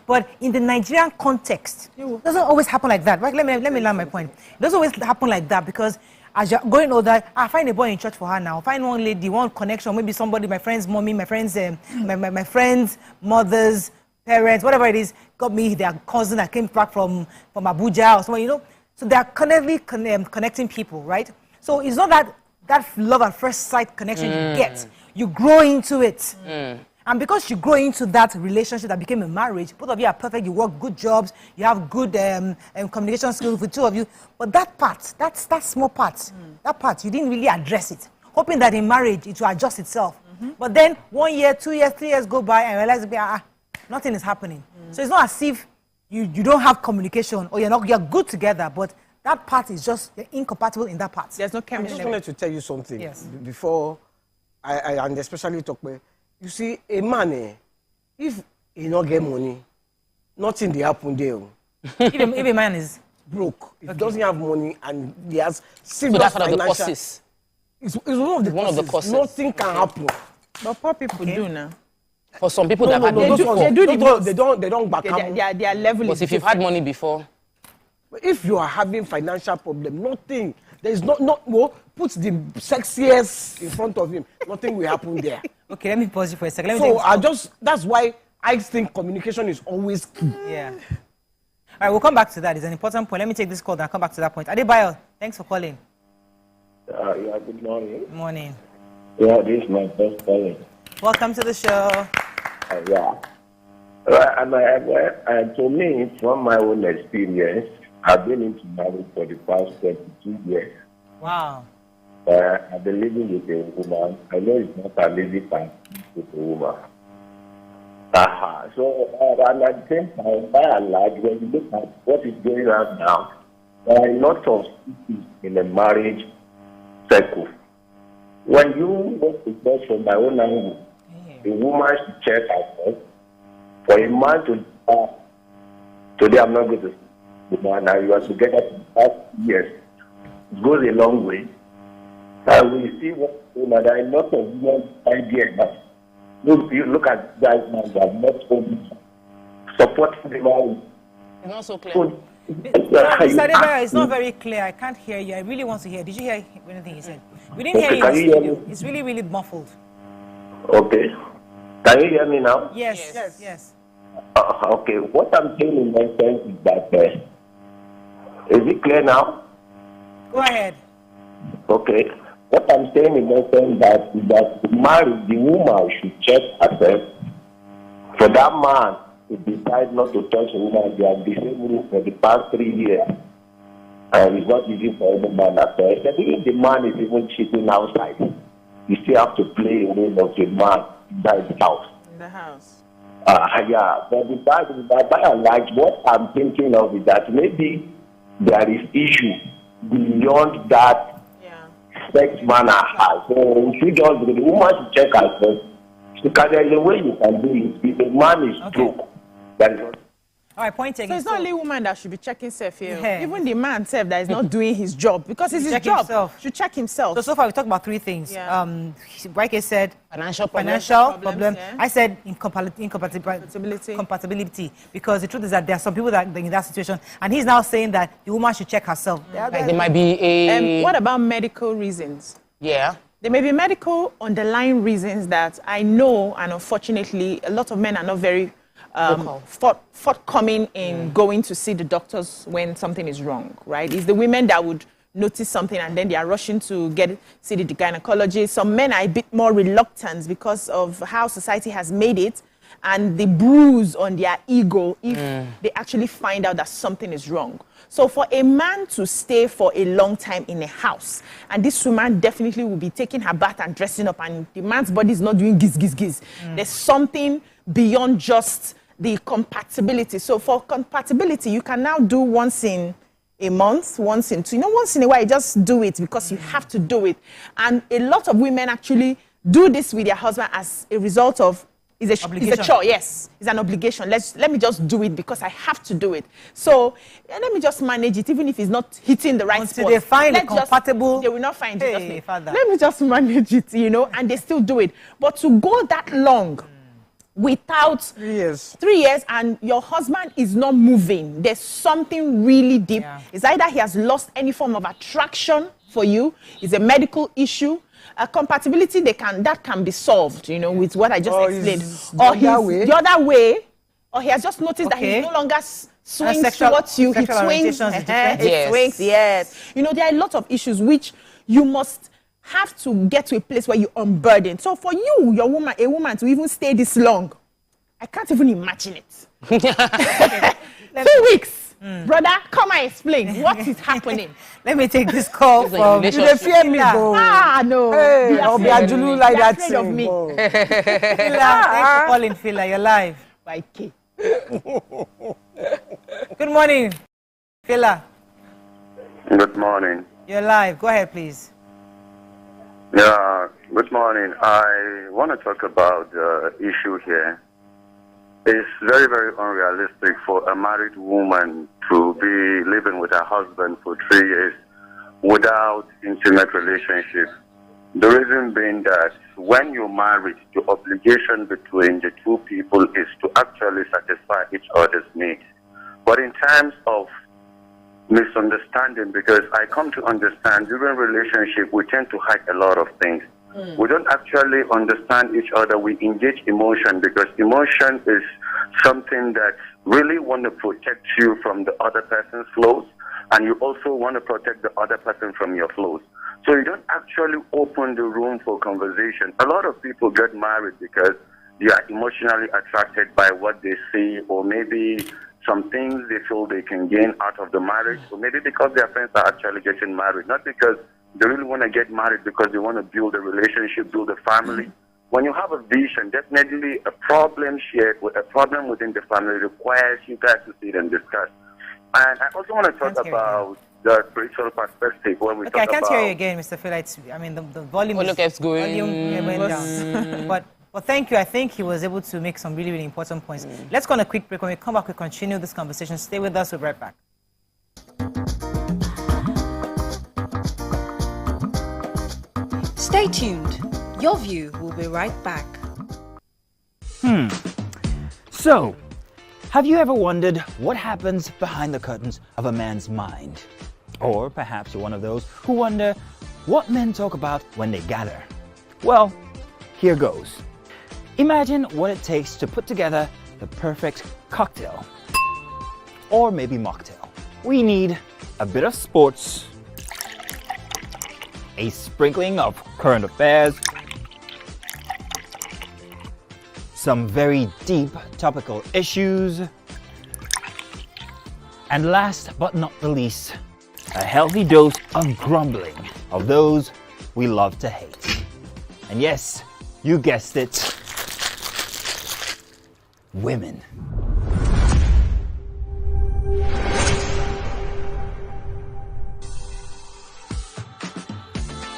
But in the Nigerian context, it doesn't always happen like that. Right? Let me land my point. It doesn't always happen like that because as you're going older, I find a boy in church for her now. Find one lady, one connection, maybe somebody, my friend's mommy, my friend's my friend's mother's parents, whatever it is, got me their cousin that came back from Abuja or somewhere, So they are constantly connecting people, right? So it's not that love at first sight connection you get. You grow into it. And because you grow into that relationship that became a marriage, both of you are perfect, you work good jobs, you have good communication skills with two of you. But that part, that small part, that part, you didn't really address it, hoping that in marriage it will adjust itself. But then 1 year, 2 years, 3 years go by and realize nothing is happening. So it's not as if you don't have communication or you're good together, but that part is just you're incompatible in that part. There's no I chemistry. just wanted to tell you something. Yes. Before I and especially talk about, you see, a man, if he not get money, nothing they happen there. if a man is broke, if he doesn't have money and he has So serious that's one of the financial, causes. it's one of the causes. Nothing can happen. But poor people do now. For some people that have had those money ones, they do the most. they don't back up. They are level. But if you've had money before, But if you are having financial problem, nothing. There is not put the sexiest in front of him. Nothing will happen there. Okay, let me pause you for a second. So that's why I think communication is always key. Yeah. All right, we'll come back to that. It's an important point. Let me take this call and I'll come back to that point. Adebayo, thanks for calling. Yeah, good morning. Good morning. Yeah, this is my first calling. Welcome to the show. Yeah. And to me, from my own experience, I've been into marriage for the past 22 years. Wow. I've been living with a woman. I know it's not an easy time with a woman. So, and at the same time, by and large, when you look at what is going on now, there are a lot of issues in the marriage circle. When you want to judge from my own angle, a woman should check herself. For a man to today I'm not going to the man, and you are together for the past years, it goes a long way. And we see what there are a lot of women ideas that you look at guys now that are not only supporting the marriage. it's not so clear. So, Mr. Adebayo, it's not very clear. I can't hear you. I really want to hear. Did you hear anything he said? We didn't hear you in can the you hear studio. me? It's really, really muffled. Okay. Can you hear me now? Yes. Okay. What I'm saying in my sense is that is it clear now? Go ahead. Okay. What I'm saying in my sense is that the woman should check herself. For that man to decide not to touch a woman, they have the same rule for the past 3 years. And it's not easy for any man at all. If the man is even cheating outside, you still have to play a role of a man inside the house. In the house. Yeah, but by and large, what I'm thinking of is that maybe there is issue beyond that sex manner has. So we should just, the woman should check herself. Because there is a way you can do it. If a man is broke, that is not. All right, point taken. So it's not only woman that should be checking self here. Yeah. Even the man self that is not doing his job because it's his Check job. himself. Should check himself. So far we talked about 3 things. Yeah. Braike said Financial problems. problem. yeah. I said incompatibility. Because the truth is that there are some people that are in that situation, and he's now saying that the woman should check herself. Like there might be a... What about medical reasons? Yeah. There may be medical underlying reasons that I know, and unfortunately, a lot of men are not very forthcoming in going to see the doctors when something is wrong, right? It's the women that would notice something and then they are rushing to see the gynecologist. Some men are a bit more reluctant because of how society has made it and the bruise on their ego if they actually find out that something is wrong. So for a man to stay for a long time in a house, and this woman definitely will be taking her bath and dressing up, and the man's body is not doing giz. There's something beyond just the compatibility. So for compatibility, you can now do once in a month, once in a while, you just do it because you have to do it. And a lot of women actually do this with their husband as a result of it's a chore, yes. It's an obligation. Let me just do it because I have to do it. So let me just manage it, even if it's not hitting the right spot. They find it compatible. They will not find it. Hey, let me just manage it, and they still do it. But to go that long without 3 years. 3 years and your husband is not moving, there's something really deep. Yeah. It's either he has lost any form of attraction for you, it's a medical issue. Compatibility that can be solved, with what I just explained. Or the other way, or he has just noticed that he no longer swings towards you. He swings. He swings. Yes. There are a lot of issues which you must have to get to a place where you unburden. So for you, a woman to even stay this long, I can't even imagine it. 2 weeks. Brother, come and explain what is happening. Let me take this call from... You dey fear me, go. Ah, no. Hey, I'll be a Julu like that afraid of thing, me. go. Fila, thanks for calling, Fila. You're live. By K. Good morning, Fila. Good morning. You're live. Go ahead, please. Yeah, good morning. I want to talk about the issue here. It's very, very unrealistic for a married woman to be living with her husband for 3 years without intimate relationship. The reason being that when you're married, the obligation between the two people is to actually satisfy each other's needs. But in terms of misunderstanding, because I come to understand during relationship, we tend to hide a lot of things. We don't actually understand each other. We engage emotion because emotion is something that really want to protect you from the other person's flaws, and you also want to protect the other person from your flaws. So you don't actually open the room for conversation. A lot of people get married because they are emotionally attracted by what they see, or maybe some things they feel they can gain out of the marriage, or maybe because their friends are actually getting married, not because they really want to get married, because they want to build a relationship, build a family. When you have a vision, definitely a problem shared, with a problem within the family requires you guys to sit and discuss. And I also want to talk about the spiritual perspective when we talk about... Okay, I can't hear you again, Mr. Phil. I mean, the volume keeps going. Volume went down. But thank you. I think he was able to make some really, really important points. Let's go on a quick break. When we come back, we continue this conversation. Stay with us. We'll be right back. Stay tuned. Your View will be right back. So, have you ever wondered what happens behind the curtains of a man's mind? Or perhaps you're one of those who wonder what men talk about when they gather. Well, here goes. Imagine what it takes to put together the perfect cocktail. Or maybe mocktail. We need a bit of sports, a sprinkling of current affairs, some very deep topical issues, and last but not the least, a healthy dose of grumbling of those we love to hate. And yes, you guessed it, women.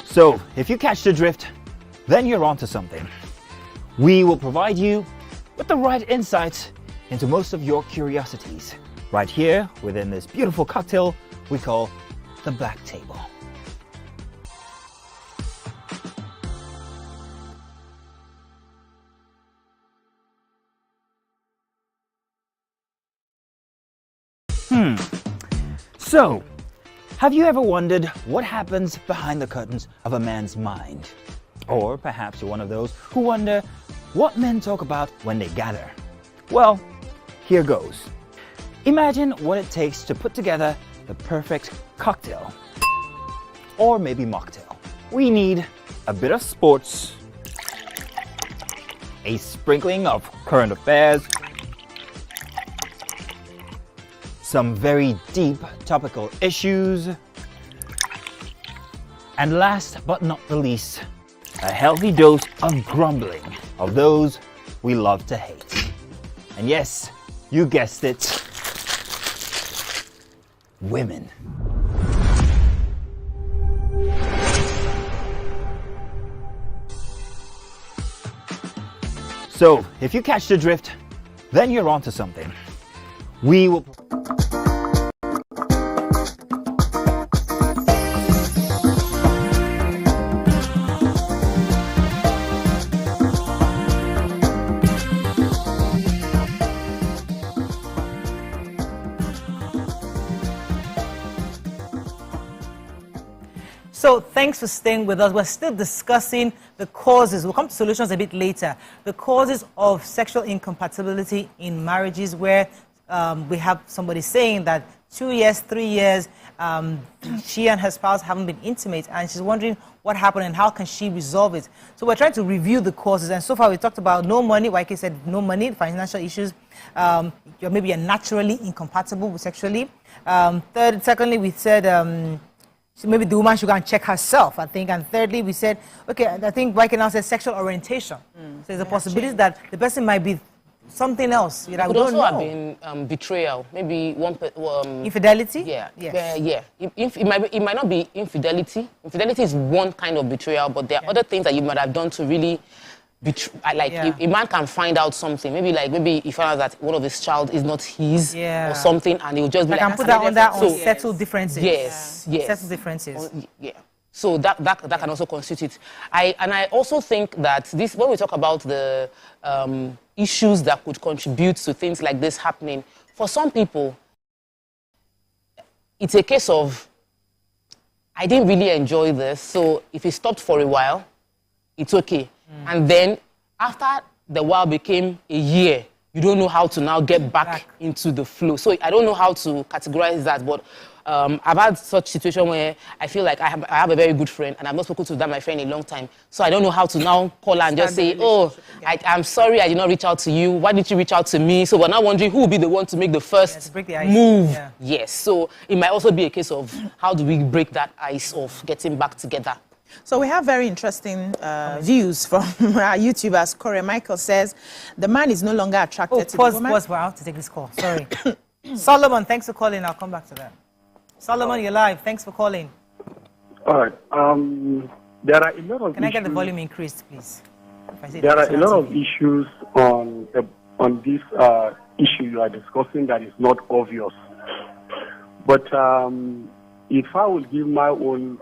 So, if you catch the drift, then you're onto something. We will provide you with the right insights into most of your curiosities, right here within this beautiful cocktail we call the Black Table. So, have you ever wondered what happens behind the curtains of a man's mind? Or perhaps you're one of those who wonder what men talk about when they gather. Well, here goes. Imagine what it takes to put together the perfect cocktail. Or maybe mocktail. We need a bit of sports, a sprinkling of current affairs, some very deep topical issues, and last but not the least, a healthy dose of grumbling of those we love to hate. And yes, you guessed it, women. So, if you catch the drift, then you're onto something. We will... So thanks for staying with us. We're still discussing the causes. We'll come to solutions a bit later. The causes of sexual incompatibility in marriages where we have somebody saying that 2 years, 3 years, she and her spouse haven't been intimate, and she's wondering what happened and how can she resolve it. So we're trying to review the causes, and so far we talked about no money. Like I said, no money, financial issues. Maybe you're naturally incompatible sexually. Secondly, we said so maybe the woman should go and check herself, I think. And thirdly, we said, okay, I think Waike now says sexual orientation. So there's a possibility that the person might be something else. It could also have been betrayal, maybe infidelity. Yeah, yes. yeah. It might not be infidelity. Infidelity is one kind of betrayal, but there are other things that you might have done to really a man can find out something. Maybe he found out that one of his child is not his or something, and he'll just be can put that on settled differences. Yes. Settled differences. Yeah. So that can also constitute it. I also think that when we talk about the issues that could contribute to things like this happening, for some people, it's a case of, I didn't really enjoy this, so if it stopped for a while, it's okay. And then after the while became a year, you don't know how to now get back into the flow. So I don't know how to categorize that, but I've had such situation where I feel like I have a very good friend and I've not spoken to that my friend in a long time. So I don't know how to now call her and just say, oh, I'm sorry I did not reach out to you. Why didn't you reach out to me? So we're now wondering who will be the one to make the first move. Yeah. Yes. So it might also be a case of how do we break that ice of getting back together. So we have very interesting views from our YouTubers. Corey Michael says, the man is no longer attracted to the woman. Pause, we're out to take this call. Sorry. Solomon, thanks for calling. I'll come back to that. Solomon, you're live. Thanks for calling. All right. There are a lot of Can I get the volume increased, please? There are a lot of issues on this issue you are discussing that is not obvious. But if I will give my own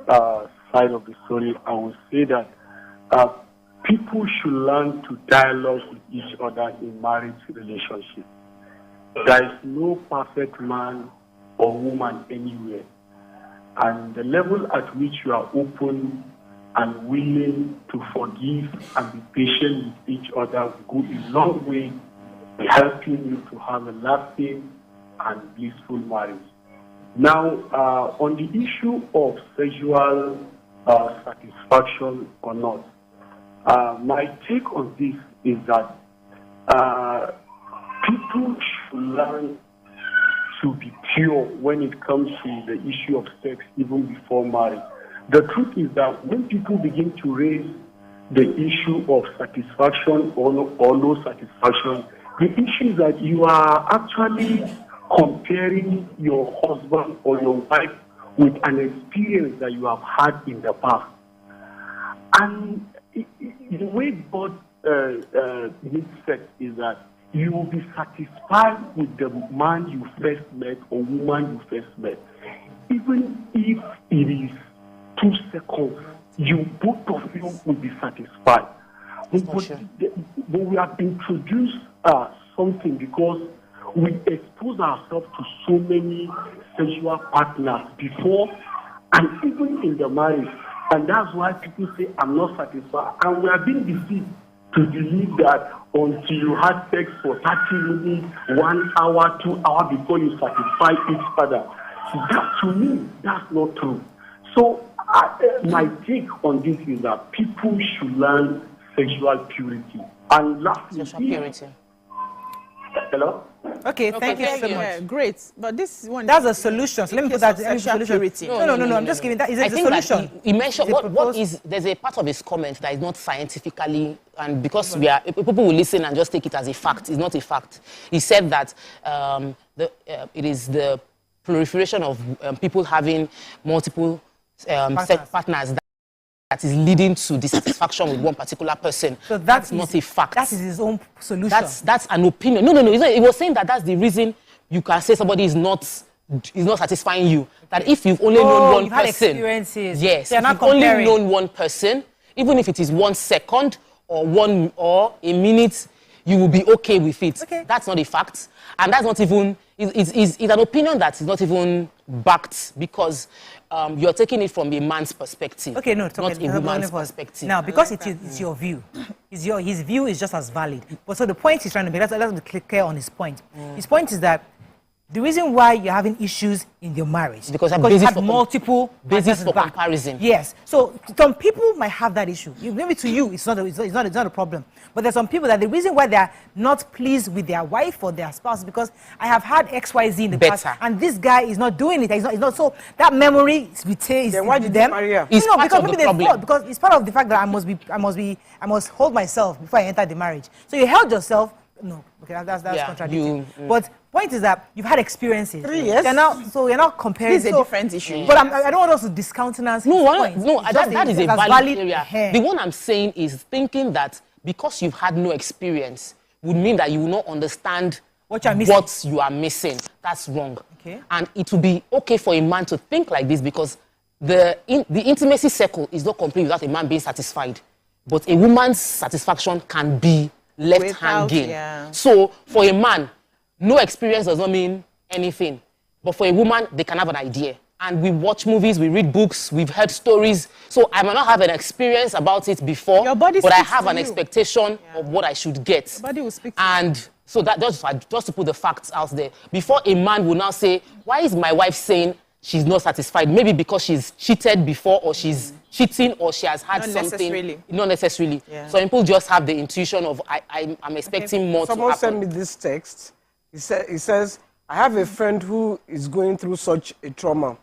side of the story, I will say that people should learn to dialogue with each other in marriage relationship. There is no perfect man or woman anywhere. And the level at which you are open and willing to forgive and be patient with each other will go a long way in helping you to have a lasting and blissful marriage. Now, on the issue of sexual satisfaction or not, my take on this is that people should learn to be pure when it comes to the issue of sex even before marriage. The truth is that when people begin to raise the issue of satisfaction or no satisfaction, the issue is that you are actually comparing your husband or your wife with an experience that you have had in the past. And the way God needs sex is that you will be satisfied with the man you first met or woman you first met. Even if it is 2 seconds, both of you will be satisfied. But we have introduced something because we expose ourselves to so many sexual partners before and even in the marriage. And that's why people say, I'm not satisfied. And we are being deceived to believe that until you had sex for 30 minutes, 1 hour, 2 hours before you satisfy each other. That, to me, that's not true. So my take on this is that people should learn sexual purity. And lastly, sexual purity. Hello? Okay, thank you so much. Great, but this one... That's a solution. So let me put that as a solution. Purity. No, I'm just giving that. Is it a solution? He mentioned there's a part of his comment that is not scientifically, and because people will listen and just take it as a fact. It's not a fact. He said that it is the proliferation of people having multiple sex partners that is leading to dissatisfaction with one particular person. So that's not a fact. That is his own solution. That's an opinion. No. He was saying that that's the reason you can say somebody is not satisfying you. That if you've only known one person, experiences. Yes, if you've only known one person, even if it is 1 second or a minute, you will be okay with it. Okay. That's not a fact, and that's not even. It's an opinion that is not even backed because you're taking it from a man's perspective. Okay, not a woman's perspective. Now, because it's your view, his view is just as valid. But so the point he's trying to make, let's be clear on his point. His point is that the reason why you're having issues in your marriage Because I'm you basis have for multiple basis partners for back. comparison. Yes. So some people might have that issue. Maybe to you it's not a problem. But there's some people that the reason why they are not pleased with their wife or their spouse is because I have had XYZ in the past, and this guy is not doing it. He's not. So that memory is retained. Then why did them. you marry her? It's part because of the maybe they problem. thought, because it's part of the fact that I must hold myself before I enter the marriage. So you held yourself. No, okay, that's contradicting. But point is that you've had experiences. 3 years. You're not comparing. This is a different issue. But I don't want us to discountenance. That is a valid area. Hair. The one I'm saying is thinking that because you've had no experience would mean that you will not understand what you are missing. That's wrong. Okay. And it will be okay for a man to think like this because the intimacy circle is not complete without a man being satisfied. But a woman's satisfaction can be left hanging. Yeah. So for a man, no experience does not mean anything. But for a woman, they can have an idea. And we watch movies, we read books, we've heard stories. So I might not have an experience about it before, but I have an expectation of what I should get. Your body will speak to and so that just to put the facts out there. Before a man will now say, why is my wife saying she's not satisfied? Maybe because she's cheated before or she's cheating or she has had something. Not necessarily. Yeah. So people just have the intuition of I'm expecting more to happen. Someone sent me this text. He says, I have a friend who is going through such a trauma.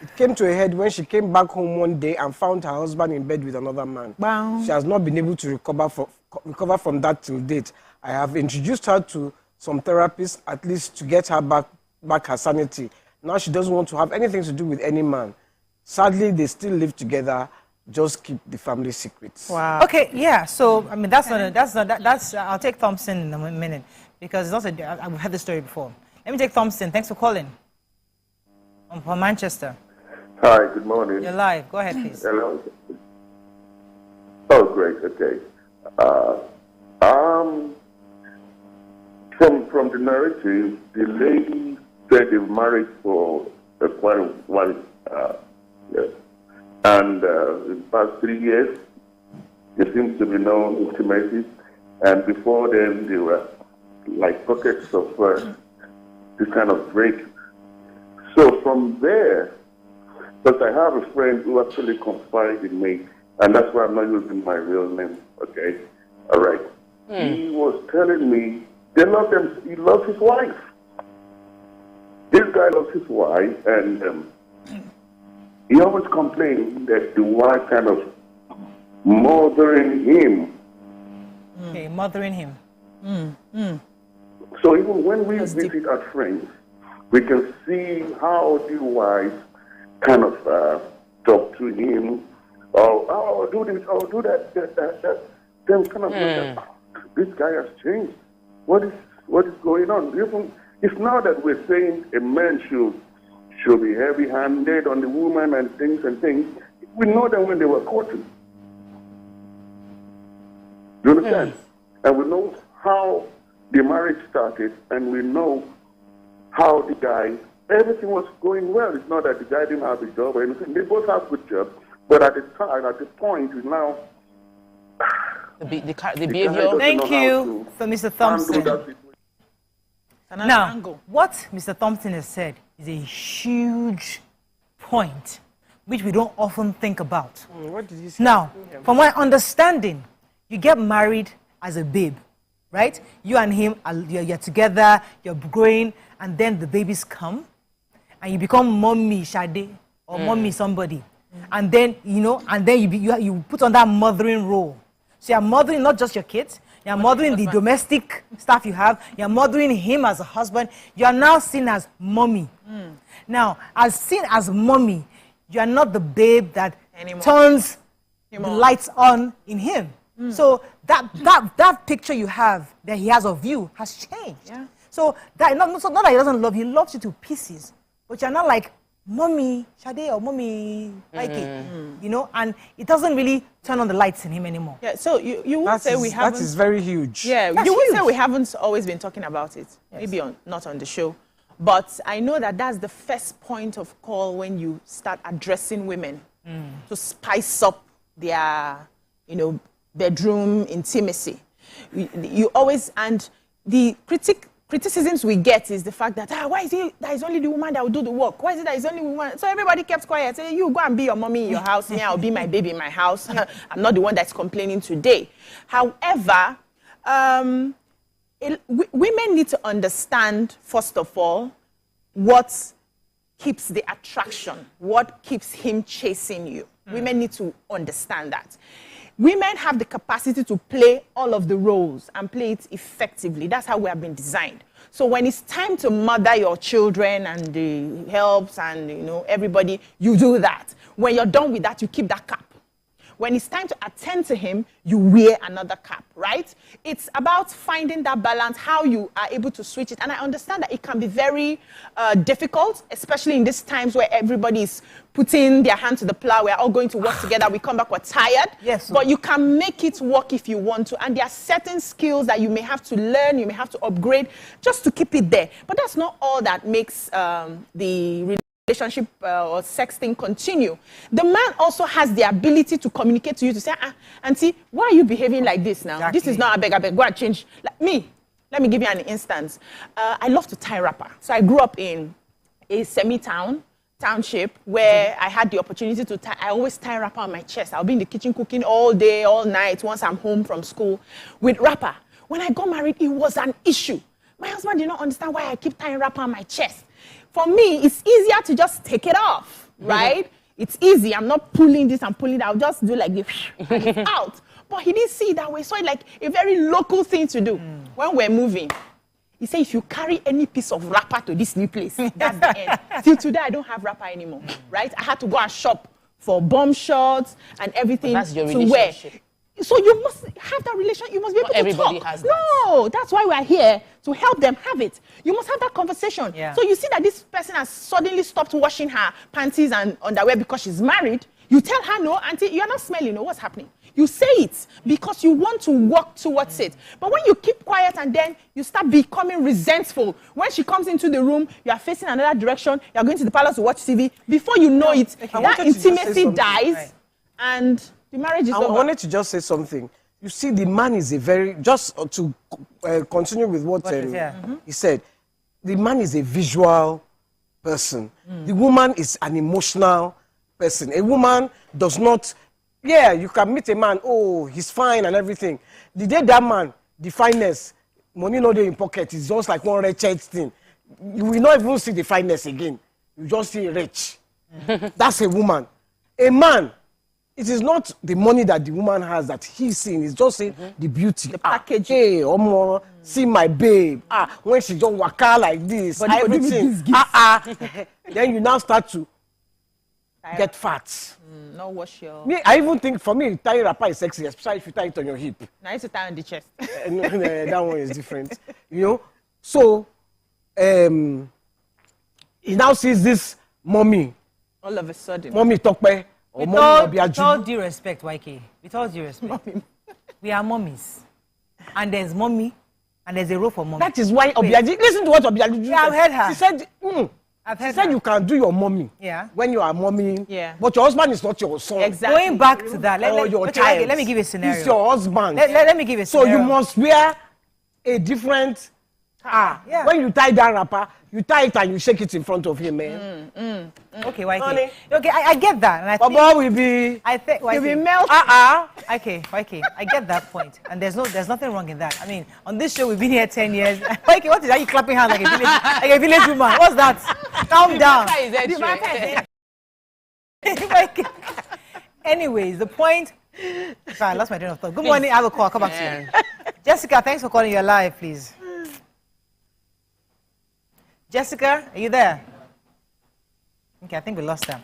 It came to a head when she came back home one day and found her husband in bed with another man. Wow. She has not been able to recover from that till date. I have introduced her to some therapists, at least to get her back her sanity. Now she doesn't want to have anything to do with any man. Sadly, they still live together. Just keep the family secrets. Wow. Okay, yeah. So I mean, that's I'll take Thompson in a minute because it's also I've had this story before. Let me take Thompson. Thanks for calling. I'm from Manchester. Hi. Good morning. You're live. Go ahead, please. Hello. Oh, great. Okay. From the narrative, the lady said they've married for quite a while. Yes. And in the past 3 years, there seems to be no intimacy. And before then, there were like pockets of this kind of break. So from there, because I have a friend who actually confided in me, and that's why I'm not using my real name, okay? All right. He was telling me he loves his wife. This guy loves his wife, and he always complained that the wife kind of mothering him. Okay, mothering him. So even when we visit our friends, we can see how the wife kind of talk to him, oh, do this, oh, do that. Then kind of look at, this guy has changed. What is going on? Even it's now that we're saying a man should be heavy-handed on the woman and things. We know them when they were courting. Do you understand? And we know how the marriage started, and we know how the guy, everything was going well. It's not that the guy didn't have a job or anything. They both have good jobs. But at the time, at the point, is now the behavior. Thank you for Mr. Thompson. Now, what Mr. Thompson has said is a huge point, which we don't often think about. What did you say? Now, from my understanding, you get married as a babe, right? You and him, you're together, you're growing, and then the babies come, and you become mommy Shade or mommy somebody, and then you put on that mothering role. So you're mothering not just your kids, you're mothering the domestic staff you have, you're mothering him as a husband. You are now seen as mommy. Now, as seen as mommy, you are not the babe that turns the lights on in him. So that picture you have that he has of you has changed. Yeah. So not that he doesn't love you, he loves you to pieces. But you're not like mommy Shade or mommy Ike, and it doesn't really turn on the lights in him anymore. Yeah, so you would say we haven't... That is very huge. Yeah, That's you would huge. say we haven't always been talking about it. Yes. Maybe not on the show. But I know that that's the first point of call when you start addressing women to spice up their, bedroom intimacy. You always... And the critic criticisms we get is the fact that, why is it that it's only the woman that will do the work? Why is it that it's only woman? So everybody kept quiet. Say, you go and be your mommy in your house. Yeah, I'll be my baby in my house. I'm not the one that's complaining today. However, women need to understand, first of all, what keeps the attraction, what keeps him chasing you. Women need to understand that. Women have the capacity to play all of the roles and play it effectively. That's how we have been designed. So when it's time to mother your children and the helps and everybody, you do that. When you're done with that, you keep that cap. When it's time to attend to him, you wear another cap, right? It's about finding that balance, how you are able to switch it. And I understand that it can be very difficult, especially in these times where everybody is putting their hand to the plow. We're all going to work together. We come back, we're tired. Yes. But you can make it work if you want to. And there are certain skills that you may have to learn, you may have to upgrade just to keep it there. But that's not all that makes the relationship or sex thing continue. The man also has the ability to communicate to you to say, auntie, why are you behaving like this now? Exactly. This is not a beg, go and change. Like me, let me give you an instance. I love to tie wrapper. So I grew up in a township where I had the opportunity to tie. I always tie wrapper on my chest. I'll be in the kitchen cooking all day, all night, once I'm home from school with wrapper. When I got married, it was an issue. My husband did not understand why I keep tying wrapper on my chest. For me, it's easier to just take it off, right? It's easy. I'm not pulling this and pulling that. I'll just do like this and it's out. But he didn't see it that way. So it's like a very local thing to do. When we're moving, he said, if you carry any piece of wrapper to this new place, that's the end. Till today, I don't have wrapper anymore, right? I had to go and shop for bomb shorts and everything That's your to wear. relationship. So you must have that relationship. You must be able to Everybody talk. has that. No, that's why we're here, to help them have it. You must have that conversation. Yeah. So you see that this person has suddenly stopped washing her panties and underwear because she's married. You tell her, no, auntie, you're not smelling. No, what's happening? You say it because you want to work towards it. But when you keep quiet and then you start becoming resentful, when she comes into the room, you are facing another direction, you're going to the palace to watch TV. Before you know it, that intimacy dies and the marriage is over. I wanted to just say something. You see, the man is a very, just to continue with what he said, the man is a visual person. The woman is an emotional person. A woman does not, you can meet a man, oh, he's fine and everything. The day that man, the fineness, money not in pocket, is just like one wretched thing. You will not even see the fineness again. You just see rich. That's a woman. A man, it is not the money that the woman has that he's seeing. It's just saying the beauty. The package. Hey, Omo, see my babe. When she just waka like this, But everything. Then you now start to get fat. No wash your... Me, I even think, for me, tying wrapper is sexy, especially if you tie it on your hip. Now it's a tie on the chest. No, that one is different. So, he now sees this mommy. All of a sudden. Mommy Tokpe. Or With mommy all due respect, YK, with all due respect, we are mommies. And there's mommy, and there's a role for mommy. That is why Obiaji, listen to what Obiaji said. I've heard her. She said, I've said you can do your mommy when you are mommy, but your husband is not your son. Exactly. Going back to that, your child. let me give you a scenario. He's your husband. Let me give you a scenario. So you must wear a different... When you tie that wrapper, you tie it and you shake it in front of him, man. Okay, YK. Okay, I get that. And I think, Baba will be... I think You'll be YK. melted. Okay, I get that point. And there's nothing wrong in that. I mean, on this show, we've been here 10 years. YK, what is that? You clapping hands like a village woman. What's that? Calm down. YK. Anyways, the point... Sorry, I lost my train of thought. Good morning. I have a call. I'll come back to you. Jessica, thanks for calling. You're live, please. Jessica, are you there? Okay, I think we lost them.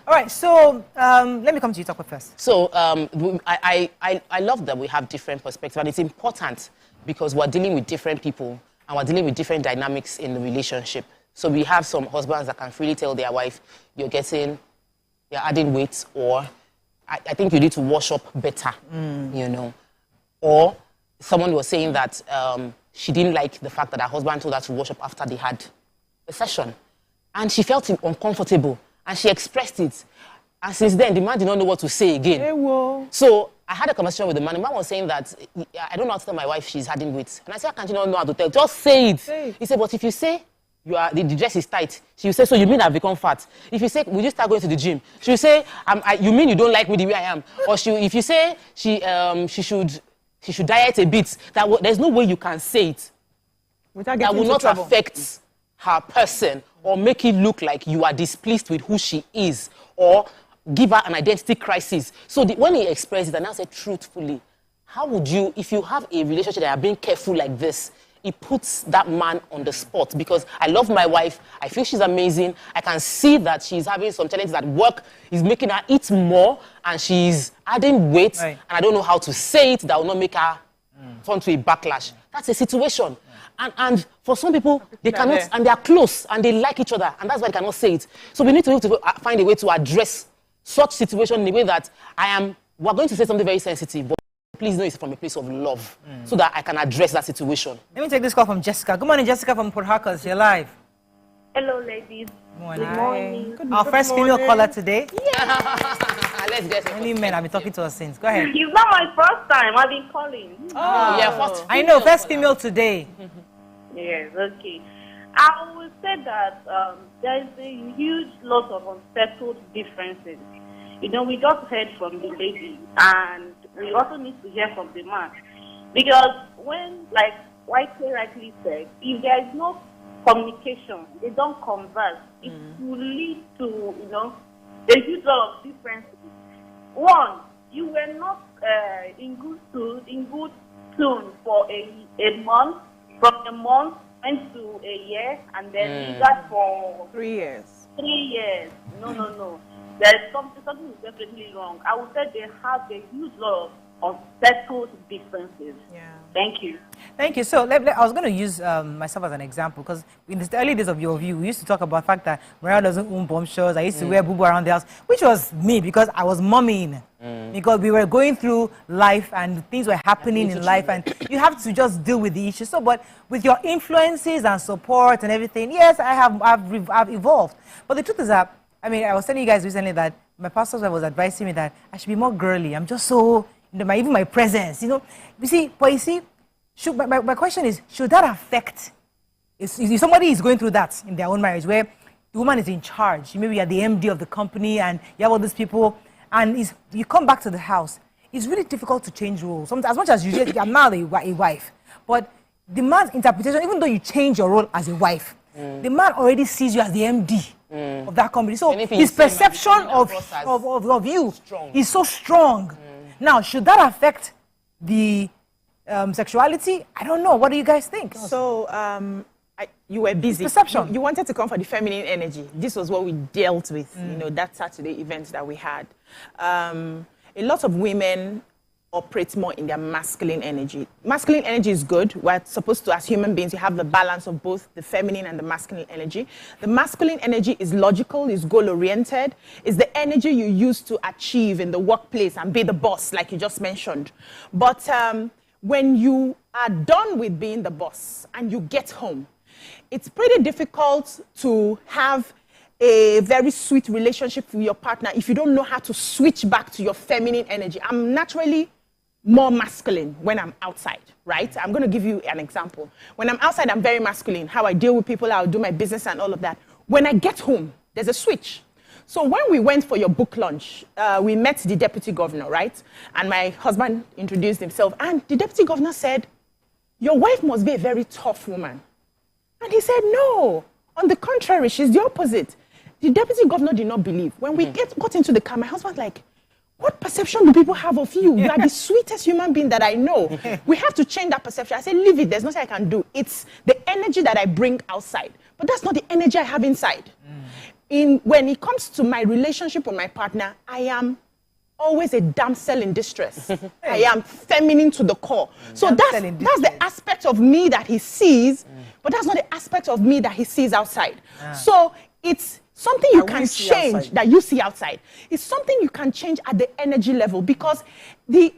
All right, so let me come to you, Tokwe, first. So I love that we have different perspectives, and it's important because we're dealing with different people and we're dealing with different dynamics in the relationship. So we have some husbands that can freely tell their wife, you're adding weight, or I think you need to wash up better, Or someone was saying that she didn't like the fact that her husband told her to wash up after they had a session. And she felt uncomfortable, and she expressed it. And since then, the man did not know what to say again. Hey, whoa. So I had a conversation with the man. The man was saying that I don't know how to tell my wife she's having weight. And I said, how can you not know how to tell? Just say it. He said, but if you say the dress is tight, she will say, so you mean I've become fat? If you say, will you start going to the gym? She will say, you mean you don't like me the way I am? Or if you say she should diet a bit, there's no way you can say it that will not affect her person or make it look like you are displeased with who she is or give her an identity crisis. So when he expressed it, and I said truthfully, how would you, if you have a relationship that are being careful like this, it puts that man on the spot, because I love my wife, I feel she's amazing, I can see that she's having some challenges at work, is making her eat more, and she's adding weight, and I don't know how to say it that will not make her turn to a backlash. That's a situation. And for some people, they cannot, and they are close, and they like each other, and that's why they cannot say it. So we need to find a way to address such situation in a way that we're going to say something very sensitive, but please know it's from a place of love, so that I can address that situation. Let me take this call from Jessica. Good morning, Jessica from Port Harcourt. You're live. Hello, ladies. Morning. Good morning. Our first female caller today. Yeah. Let's get it. Only men have been talking to us since. Go ahead. It's not my first time. I've been calling. Oh, yeah, first. I know, first female today. Yes, okay. I would say that there is a huge lot of unsettled differences. You know, we just heard from the lady, and we also need to hear from the man. Because when, like White rightly said, if there is no communication, they don't converse, it will lead to, you know, a huge lot of differences. One, you were not in good tune for a month, from a month went to a year, and then you got for 3 years. 3 years. No. There's something is definitely wrong. I would say they have a huge lot of unsettled differences. Yeah. Thank you. Thank you. So I was going to use myself as an example, because in the early days of Your View, we used to talk about the fact that Mariah doesn't own bombshells. I used to wear boo-boo around the house, which was me, because I was mommying. Because we were going through life and things were happening in life, and you have to just deal with the issue. So, but with your influences and support and everything, yes, I've evolved. But the truth is that, I mean, I was telling you guys recently that my pastor was advising me that I should be more girly. I'm just so, you know, even my presence, you know. My question is, should that affect, if somebody is going through that in their own marriage, where the woman is in charge, maybe you're the MD of the company and you have all these people, and you come back to the house, it's really difficult to change roles. Sometimes, as much as I'm now a wife, but the man's interpretation, even though you change your role as a wife, the man already sees you as the MD of that company. So his perception of you is so strong. Now, should that affect the sexuality? I don't know. What do you guys think? So, you were busy. Perception. You wanted to come for the feminine energy. This was what we dealt with, you know, that Saturday event that we had. A lot of women operate more in their masculine energy. Masculine energy is good. We're supposed to, as human beings, you have the balance of both the feminine and the masculine energy. The masculine energy is logical, is goal-oriented, is the energy you use to achieve in the workplace and be the boss, like you just mentioned. But when you are done with being the boss and you get home, it's pretty difficult to have a very sweet relationship with your partner if you don't know how to switch back to your feminine energy. I'm naturally more masculine when I'm outside, right? I'm going to give you an example. When I'm outside, I'm very masculine. How I deal with people, how I do my business and all of that. When I get home, there's a switch. So when we went for your book launch, we met the deputy governor, right? And my husband introduced himself. And the deputy governor said, your wife must be a very tough woman. And he said, no, on the contrary, she's the opposite. The deputy governor did not believe. When we got into the car, my husband's like, what perception do people have of you? You are the sweetest human being that I know. We have to change that perception. I said, leave it. There's nothing I can do. It's the energy that I bring outside. But that's not the energy I have inside. When it comes to my relationship with my partner, I am always a damsel in distress. I am feminine to the core. So that's the aspect of me that he sees, but that's not the aspect of me that he sees outside. So it's something you can change that you see outside. It's something you can change at the energy level, because the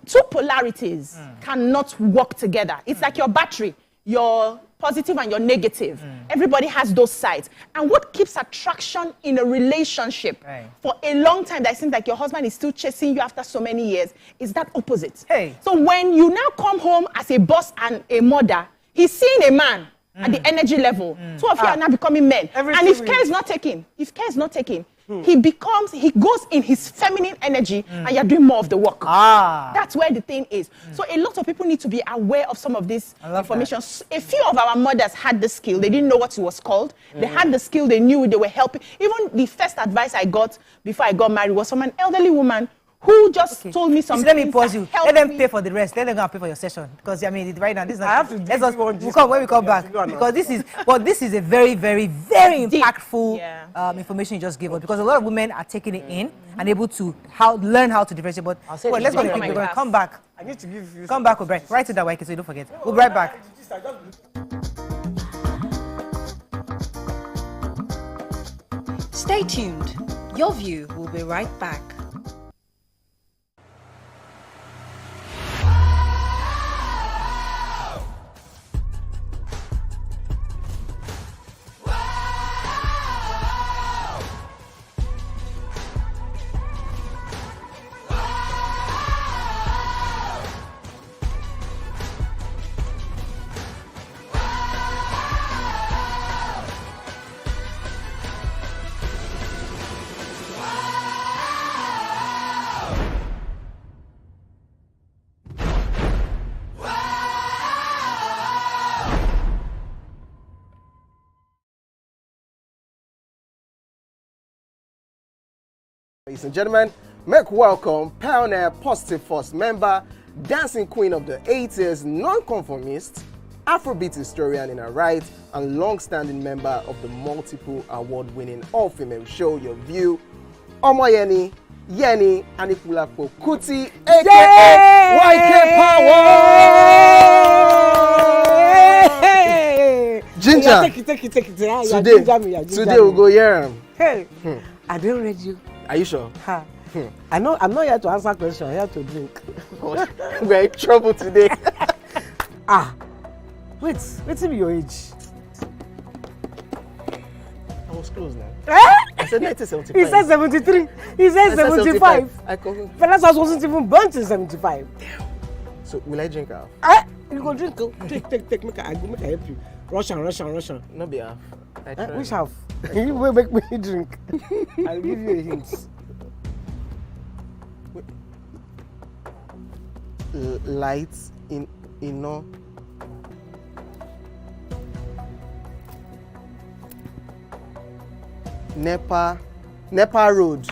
two polarities cannot work together. It's like your battery. Your positive and your negative. Everybody has those sides. And what keeps attraction in a relationship for a long time that it seems like your husband is still chasing you after so many years is that opposite. So when you now come home as a boss and a mother, he's seeing a man at the energy level. Two of you are now becoming men. And if care is not taken, he goes in his feminine energy and you're doing more of the work. That's where the thing is. So a lot of people need to be aware of some of this information. A few of our mothers had the skill. They didn't know what it was called. They had the skill. They knew they were helping. Even the first advice I got before I got married was from an elderly woman who just told me something. Let me pause you. Let them pay for the rest. Let them go and pay for your session. Because I mean, right now, this is not. I have to. When we come back, because this is a very, very, very impactful information you just gave us. Because a lot of women are taking it in and able to learn how to differentiate. But let's go. We're going to come back. I need to give you. Come back, Obray. Write it that way, so you don't forget. We'll be right back. Stay tuned. Your View will be right back. Ladies and gentlemen, make welcome pioneer Positive Force member, dancing queen of the 80s, non-conformist, Afrobeat historian in her right, and long-standing member of the multiple award-winning all-female show Your View, Omoyeni Yeni Anikulapo Kuti, aka YK Power! Ginger, today we'll go here. Hey, I don't read you. Are you sure? I'm not here to answer questions. I'm here to drink. We're in trouble today. Wait till your age. I was close now. I said 1975. He said 73. He said 75. Fellas wasn't even born till 75. So will I drink half? You go drink. Take. Make I help you. Russian. No be half. Which half? You will make me drink. I'll give you a hint. Lights in no. Nepa Road.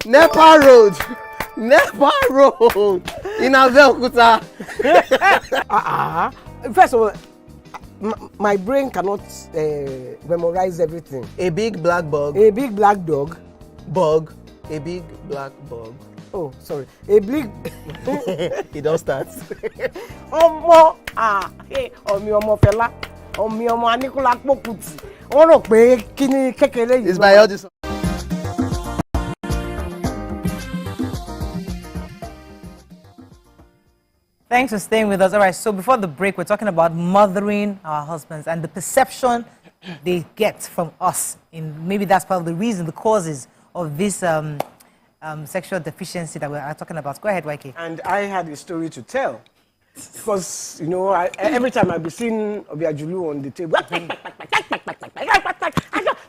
Nepa Road in Abeokuta. First of all, my brain cannot memorize everything. A big black bug. A big black dog. Bug. A big black bug. Oh, sorry. A big. It don't start. Ọmọ fẹlá. Ọmọ Anikulapo Kuti. Wọ́n rò pé kíní kékeré yìí. It's by all this. Thanks for staying with us. All right, so before the break, we're talking about mothering our husbands and the perception they get from us. Maybe that's part of the reason, the causes of this sexual deficiency that we're talking about. Go ahead, YK. And I had a story to tell. Because, every time I be seeing Obiajulu on the table,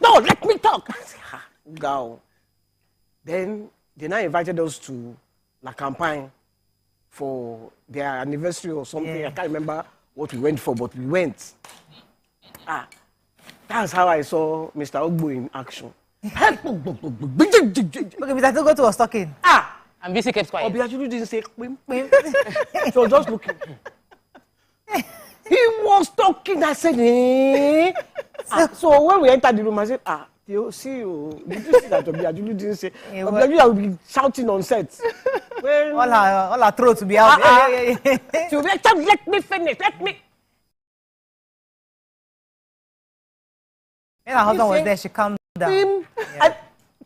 no, let me talk. Go. Then they now invited us to La Campagne for their anniversary or something. Yeah. I can't remember what we went for, but we went. That's how I saw Mr. Ogbo in action. Okay, Mr. Togo was talking. And BC kept quiet. Obiajulu didn't say quim. So just looking. He was talking. I said, eh? So when we entered the room, I said, did you see that Obiajulu didn't say? Obiajulu will be shouting on set. All our throats will be out. So let me finish. Let me. And her husband was there. She calmed down.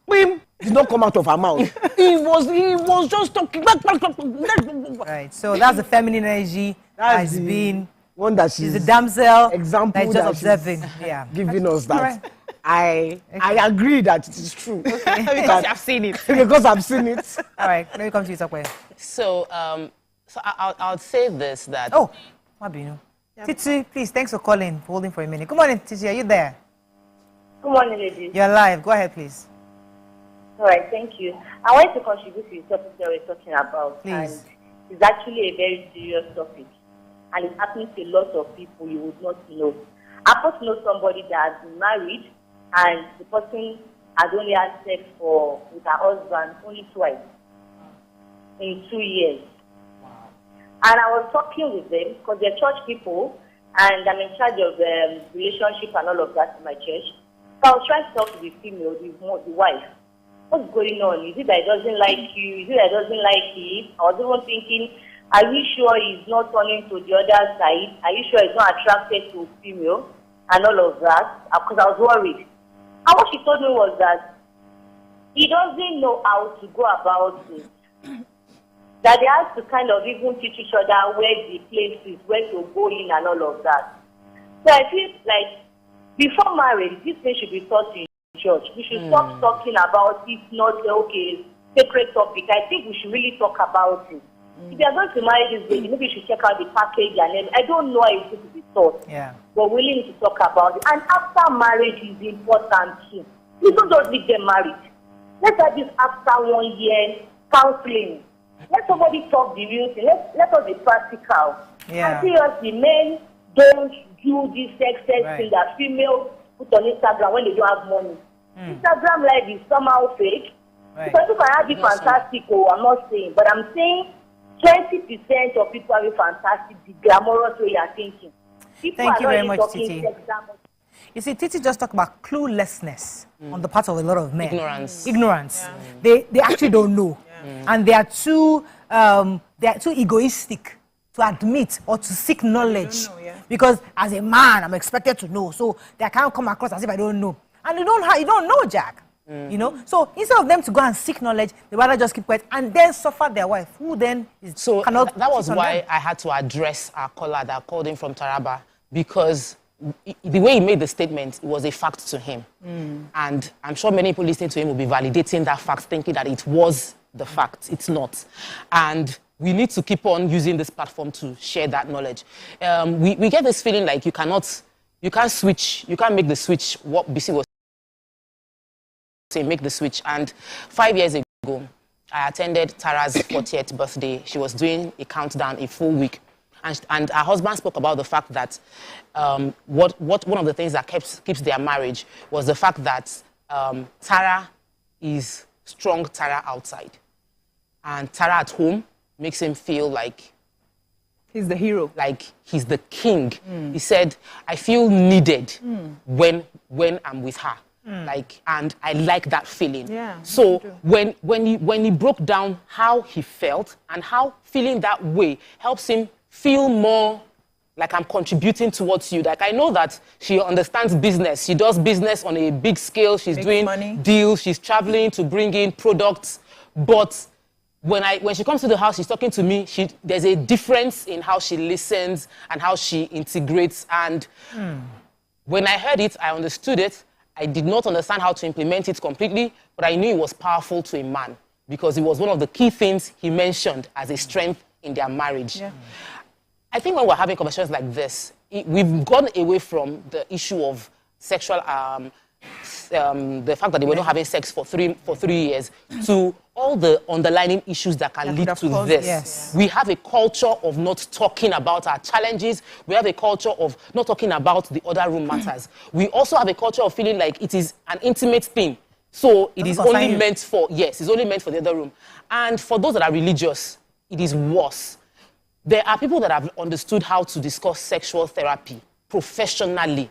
Quim did not come out of her mouth. He was just talking. Right. So that's the feminine energy that's been one that she's a damsel example that's just observing. Yeah, giving us that. Right. I agree that it is true. Because I've seen it. Because I've seen it. All right, let me come to you, Tokwe. So, I'll say this that. Oh, Mabino. Yeah. Titi, please, thanks for calling, for holding for a minute. Good morning, Titi, are you there? Good morning, ladies. You're live. Go ahead, please. All right, thank you. I want to contribute to the topic that we're talking about. Please. And it's actually a very serious topic. And it's happening to a lot of people you would not know. I first know somebody that has been married and the person has only had sex with her husband only twice in 2 years. And I was talking with them because they're church people and I'm in charge of relationship and all of that in my church. So I was trying to talk to the female, the wife. What's going on? Is it that he doesn't like you? Is it that he doesn't like it? I was even thinking, are you sure he's not turning to the other side? Are you sure he's not attracted to female? And all of that. Because I was worried. And what she told me was that he doesn't know how to go about it. That they have to kind of even teach each other where the place is, where to go in and all of that. So I feel like before marriage, this thing should be taught in church. We should stop talking about it, not okay, sacred topic. I think we should really talk about it. If you are going to marry this baby, maybe you should check out the package and everything. I don't know how it should be taught. Yeah. But we really need to talk about it. And after marriage is important too. You don't just leave them married. Let's have this after 1 year counseling. Let somebody talk the real thing. Let us be practical. Yeah. And seriously, men don't do this sex thing that females put on Instagram when they don't have money. Instagram life is somehow fake. Right. Because if I have it fantastic, I'm not saying, but I'm saying 20% of people have it fantastic, the glamorous way you're thinking. People Thank you are very not much, talking Titi. sex that much. You see, Titi just talked about cluelessness on the part of a lot of men. Ignorance. They actually don't know, and they are too egoistic to admit or to seek knowledge. Because as a man, I'm expected to know, so they can't come across as if I don't know. And you don't know, Jack. You know, so instead of them to go and seek knowledge, they rather just keep quiet and then suffer their wife, who then is cannot. That was why them. I had to address our caller that called in from Taraba, because the way he made the statement, it was a fact to him. And I'm sure many people listening to him will be validating that fact, thinking that it was the fact. It's not. And we need to keep on using this platform to share that knowledge. We get this feeling like you can't make the switch, what BC was saying, make the switch. And 5 years ago, I attended Tara's 40th birthday. She was doing a countdown, a full week. And her husband spoke about the fact that one of the things that keeps their marriage was the fact that Tara is strong Tara outside. And Tara at home makes him feel like he's the hero. Like he's the king. He said, I feel needed when I'm with her. And I like that feeling. Yeah, so when he broke down how he felt and how feeling that way helps him feel more like I'm contributing towards you. Like I know that she understands business. She does business on a big scale. She's doing deals. She's traveling to bring in products. But when she comes to the house, she's talking to me. There's a difference in how she listens and how she integrates. And when I heard it, I understood it. I did not understand how to implement it completely, but I knew it was powerful to a man because it was one of the key things he mentioned as a strength in their marriage. Yeah. I think when we're having conversations like this, we've gone away from the issue of sexual, the fact that they were not having sex for three years, to all the underlying issues that can lead to this. Yes. We have a culture of not talking about our challenges. We have a culture of not talking about the other room matters. We also have a culture of feeling like it is an intimate thing. So it is only meant for, it's only meant for the other room. And for those that are religious, it is worse. There are people that have understood how to discuss sexual therapy professionally.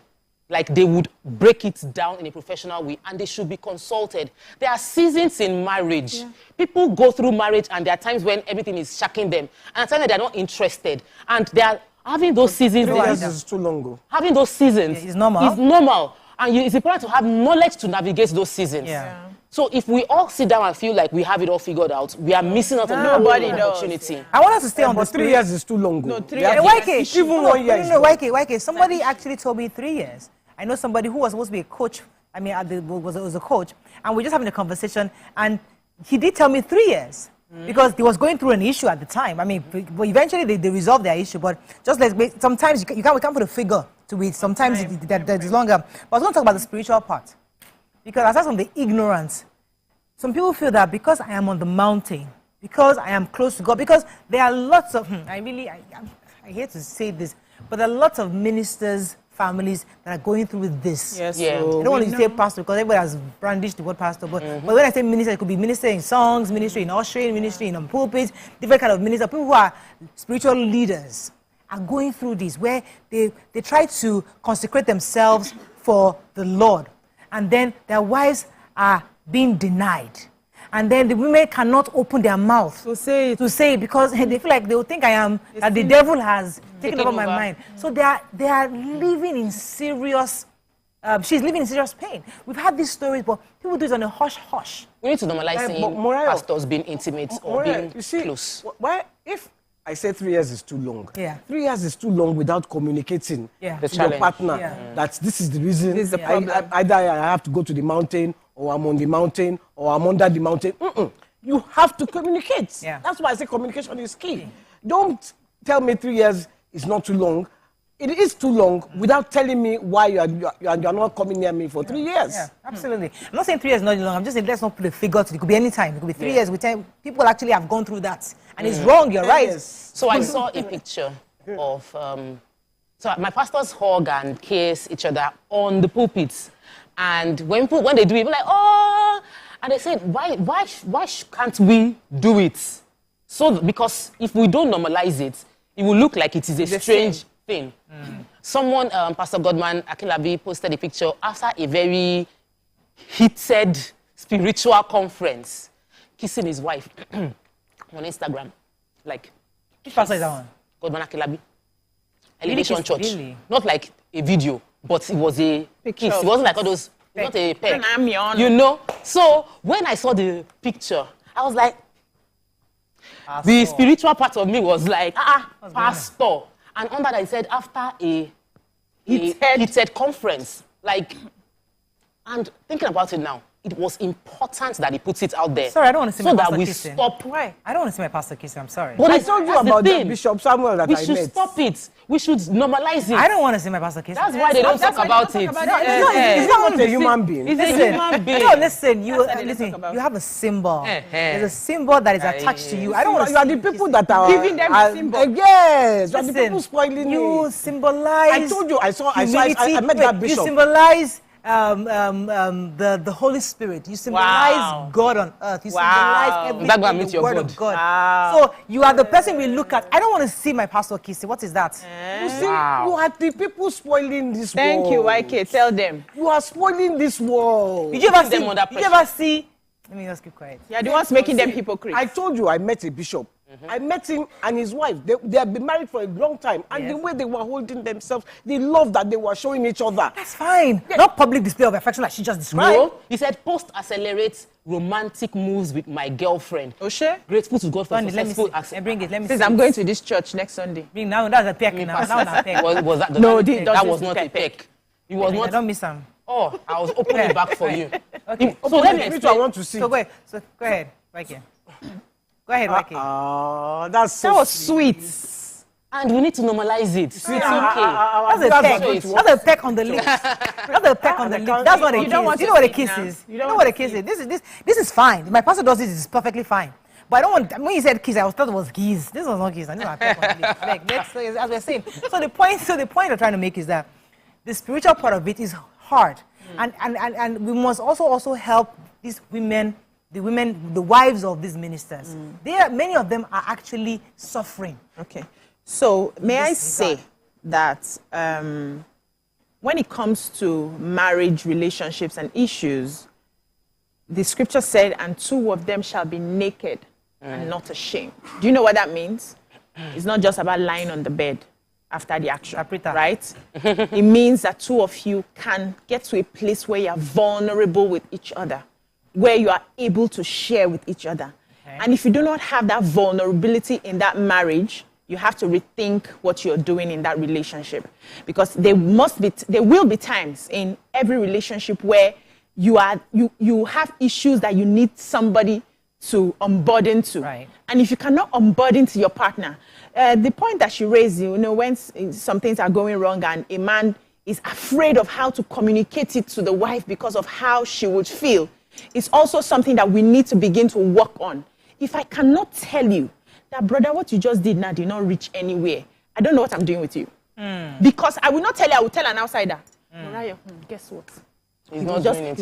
Like they would break it down in a professional way and they should be consulted. There are seasons in marriage. Yeah. People go through marriage and there are times when everything is shocking them. And at times they're not interested. And they are having those seasons. This is too long ago. Having those seasons is normal. Is normal. And it's important to have knowledge to navigate those seasons. Yeah. So if we all sit down and feel like we have it all figured out, we are missing out on Nobody the does. opportunity. I want us to stay on But this. 3 years is too long. No, 3 Yeah. years. Even 1 year is No, long. YK. Somebody actually told me 3 years. I know somebody who was supposed to be a coach. I mean, was a coach, and we're just having a conversation, and he did tell me 3 years. Because he was going through an issue at the time. I mean, but eventually they resolved their issue. But just like sometimes we can't put a figure to it. Sometimes that is longer. But I was going to talk about the spiritual part, because aside from the ignorance, some people feel that because I am on the mountain, because I am close to God, because there are lots of I hate to say this, but there are lots of ministers, families that are going through this. Yes. Yeah. I don't want to say pastor because everybody has brandished the word pastor, but when I say minister, it could be minister in songs, ministry in ushering, ministry in pulpits, different kind of minister. People who are spiritual leaders are going through this, where they try to consecrate themselves for the Lord, and then their wives are being denied. And then the women cannot open their mouth to say it because they feel like they will think that the devil has taken over my mind. So they are living in serious. She's living in serious pain. We've had these stories, but people do it on a hush. We need to normalize seeing pastors being intimate or being close. Why, if I say 3 years is too long, Yeah. 3 years is too long without communicating Yeah. to The your challenge. partner Yeah. that this is the reason. This is the problem. Either I have to go to the mountain, or I'm on the mountain, or I'm under the mountain. You have to communicate. Yeah. That's why I say communication is key. Don't tell me 3 years is not too long. It is too long without telling me why you're not coming near me for 3 years. Yeah, absolutely. I'm not saying 3 years is not long. I'm just saying let's not put a figure to it. It could be any time. It could be 3 years. People actually have gone through that. And it's wrong, you're right. Yes. So I saw a picture of so my pastors hug and kiss each other on the pulpits, and when they do it, we're like, oh, and they said, why can't we do it? So because if we don't normalize it, it will look like it is a strange thing. Someone, Pastor Godman Akilabi, posted a picture after a very heated spiritual conference, kissing his wife on Instagram. Like, Which pastor is that one? Godman Akilabi. Elevation kissed- Church. really? Not like a video, but it was a kiss. It wasn't like all those, not a peck. You know? So when I saw the picture, I was like, the spiritual part of me was like, pastor. And under that, he said, after a heated conference, like, and thinking about it now, it was important that he puts it out there. Sorry, I don't want to see so my that pastor we kissing. stop. Why? I don't want to see my pastor kissing. I'm sorry. But I told you that's about the thing. Bishop Samuel that We I should met. stop it. We should normalize it. I don't want to see my pastor kissing. That's why they don't talk about it. He's not a human being. He's a human being. No, listen. You have a symbol. There's a symbol that is attached to you. I don't want to. You are the people that are Giving them the symbol. Yes, you are the Listen, people spoiling you it. symbolize. I told you. I humility. met that bishop. You symbolize the Holy Spirit. You symbolize God on earth. You symbolize everything in the Word of God. So you are the person we look at. I don't want to see my pastor kissing. What is that? You see, you are the people spoiling this world. Thank you, YK. Tell them. You are spoiling this world. Did you ever them under see? Did you ever see? Let me just keep quiet. Yeah, the ones making them hypocrites. I told you I met a bishop. I met him and his wife. They have been married for a long time. And the way they were holding themselves, the love that they were showing each other. That's fine. Not public display of affection like she just described. No, he said, post accelerates romantic moves with my girlfriend. Oshe? Grateful to God for Let me successful see. Bring it. Let me Says see. I'm going to this church next Sunday. Bring now. That's a peck now. That's a peck. Was that No, that was not a peck. It was I not. don't miss them. Oh, I was opening it back for you. Okay. So let me I explain. want to see. So go ahead. Right here. Go ahead, Waki. That's so That was sweet. And we need to normalize it. It's okay. That's a peck. That's a peck on the lips. That's a peck on the lips. That's not a kiss. You know what a kiss is? You know what a kiss is? This is fine. My pastor does this. It's perfectly fine. But I don't want. When you said kiss, I thought it was kiss. This was not kiss. I knew I peck on the lips. Like, as we're saying. So the point I'm trying to make is that the spiritual part of it is hard, and we must also help these women. The wives of these ministers, many of them are actually suffering. Okay. So may I say that when it comes to marriage, relationships, and issues, the scripture said, and two of them shall be naked and not ashamed. Do you know what that means? It's not just about lying on the bed after the action, right? It means that two of you can get to a place where you're vulnerable with each other, where you are able to share with each other. Okay. And if you do not have that vulnerability in that marriage, you have to rethink what you're doing in that relationship. Because there will be times in every relationship where you have issues that you need somebody to unburden to. Right. And if you cannot unburden to your partner, the point that she raised, when some things are going wrong and a man is afraid of how to communicate it to the wife because of how she would feel, it's also something that we need to begin to work on. If I cannot tell you that, brother, what you just did now did not reach anywhere, I don't know what I'm doing with you. Because I will not tell you, I will tell an outsider. Mariah, guess what? He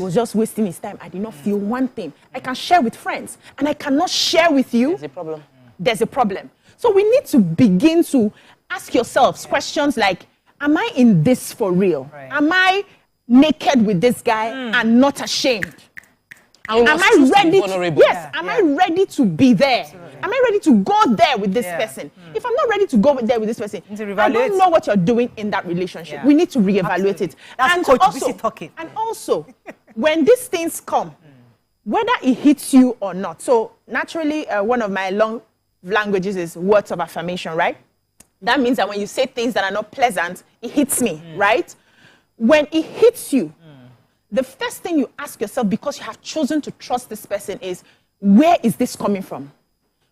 was just wasting his time. I did not feel one thing. I can share with friends, and I cannot share with you. There's a problem. There's a problem. So we need to begin to ask yourselves questions like, am I in this for real? Right. Am I naked with this guy and not ashamed? Am I ready? Am I ready to be there? Absolutely. Am I ready to go there with this person? If I'm not ready to go there with this person, I don't know what you're doing in that relationship. We need to reevaluate it. And also, when these things come, whether it hits you or not. So naturally, one of my long languages is words of affirmation, right? That means that when you say things that are not pleasant, it hits me, right? When it hits you, the first thing you ask yourself, because you have chosen to trust this person, is, where is this coming from?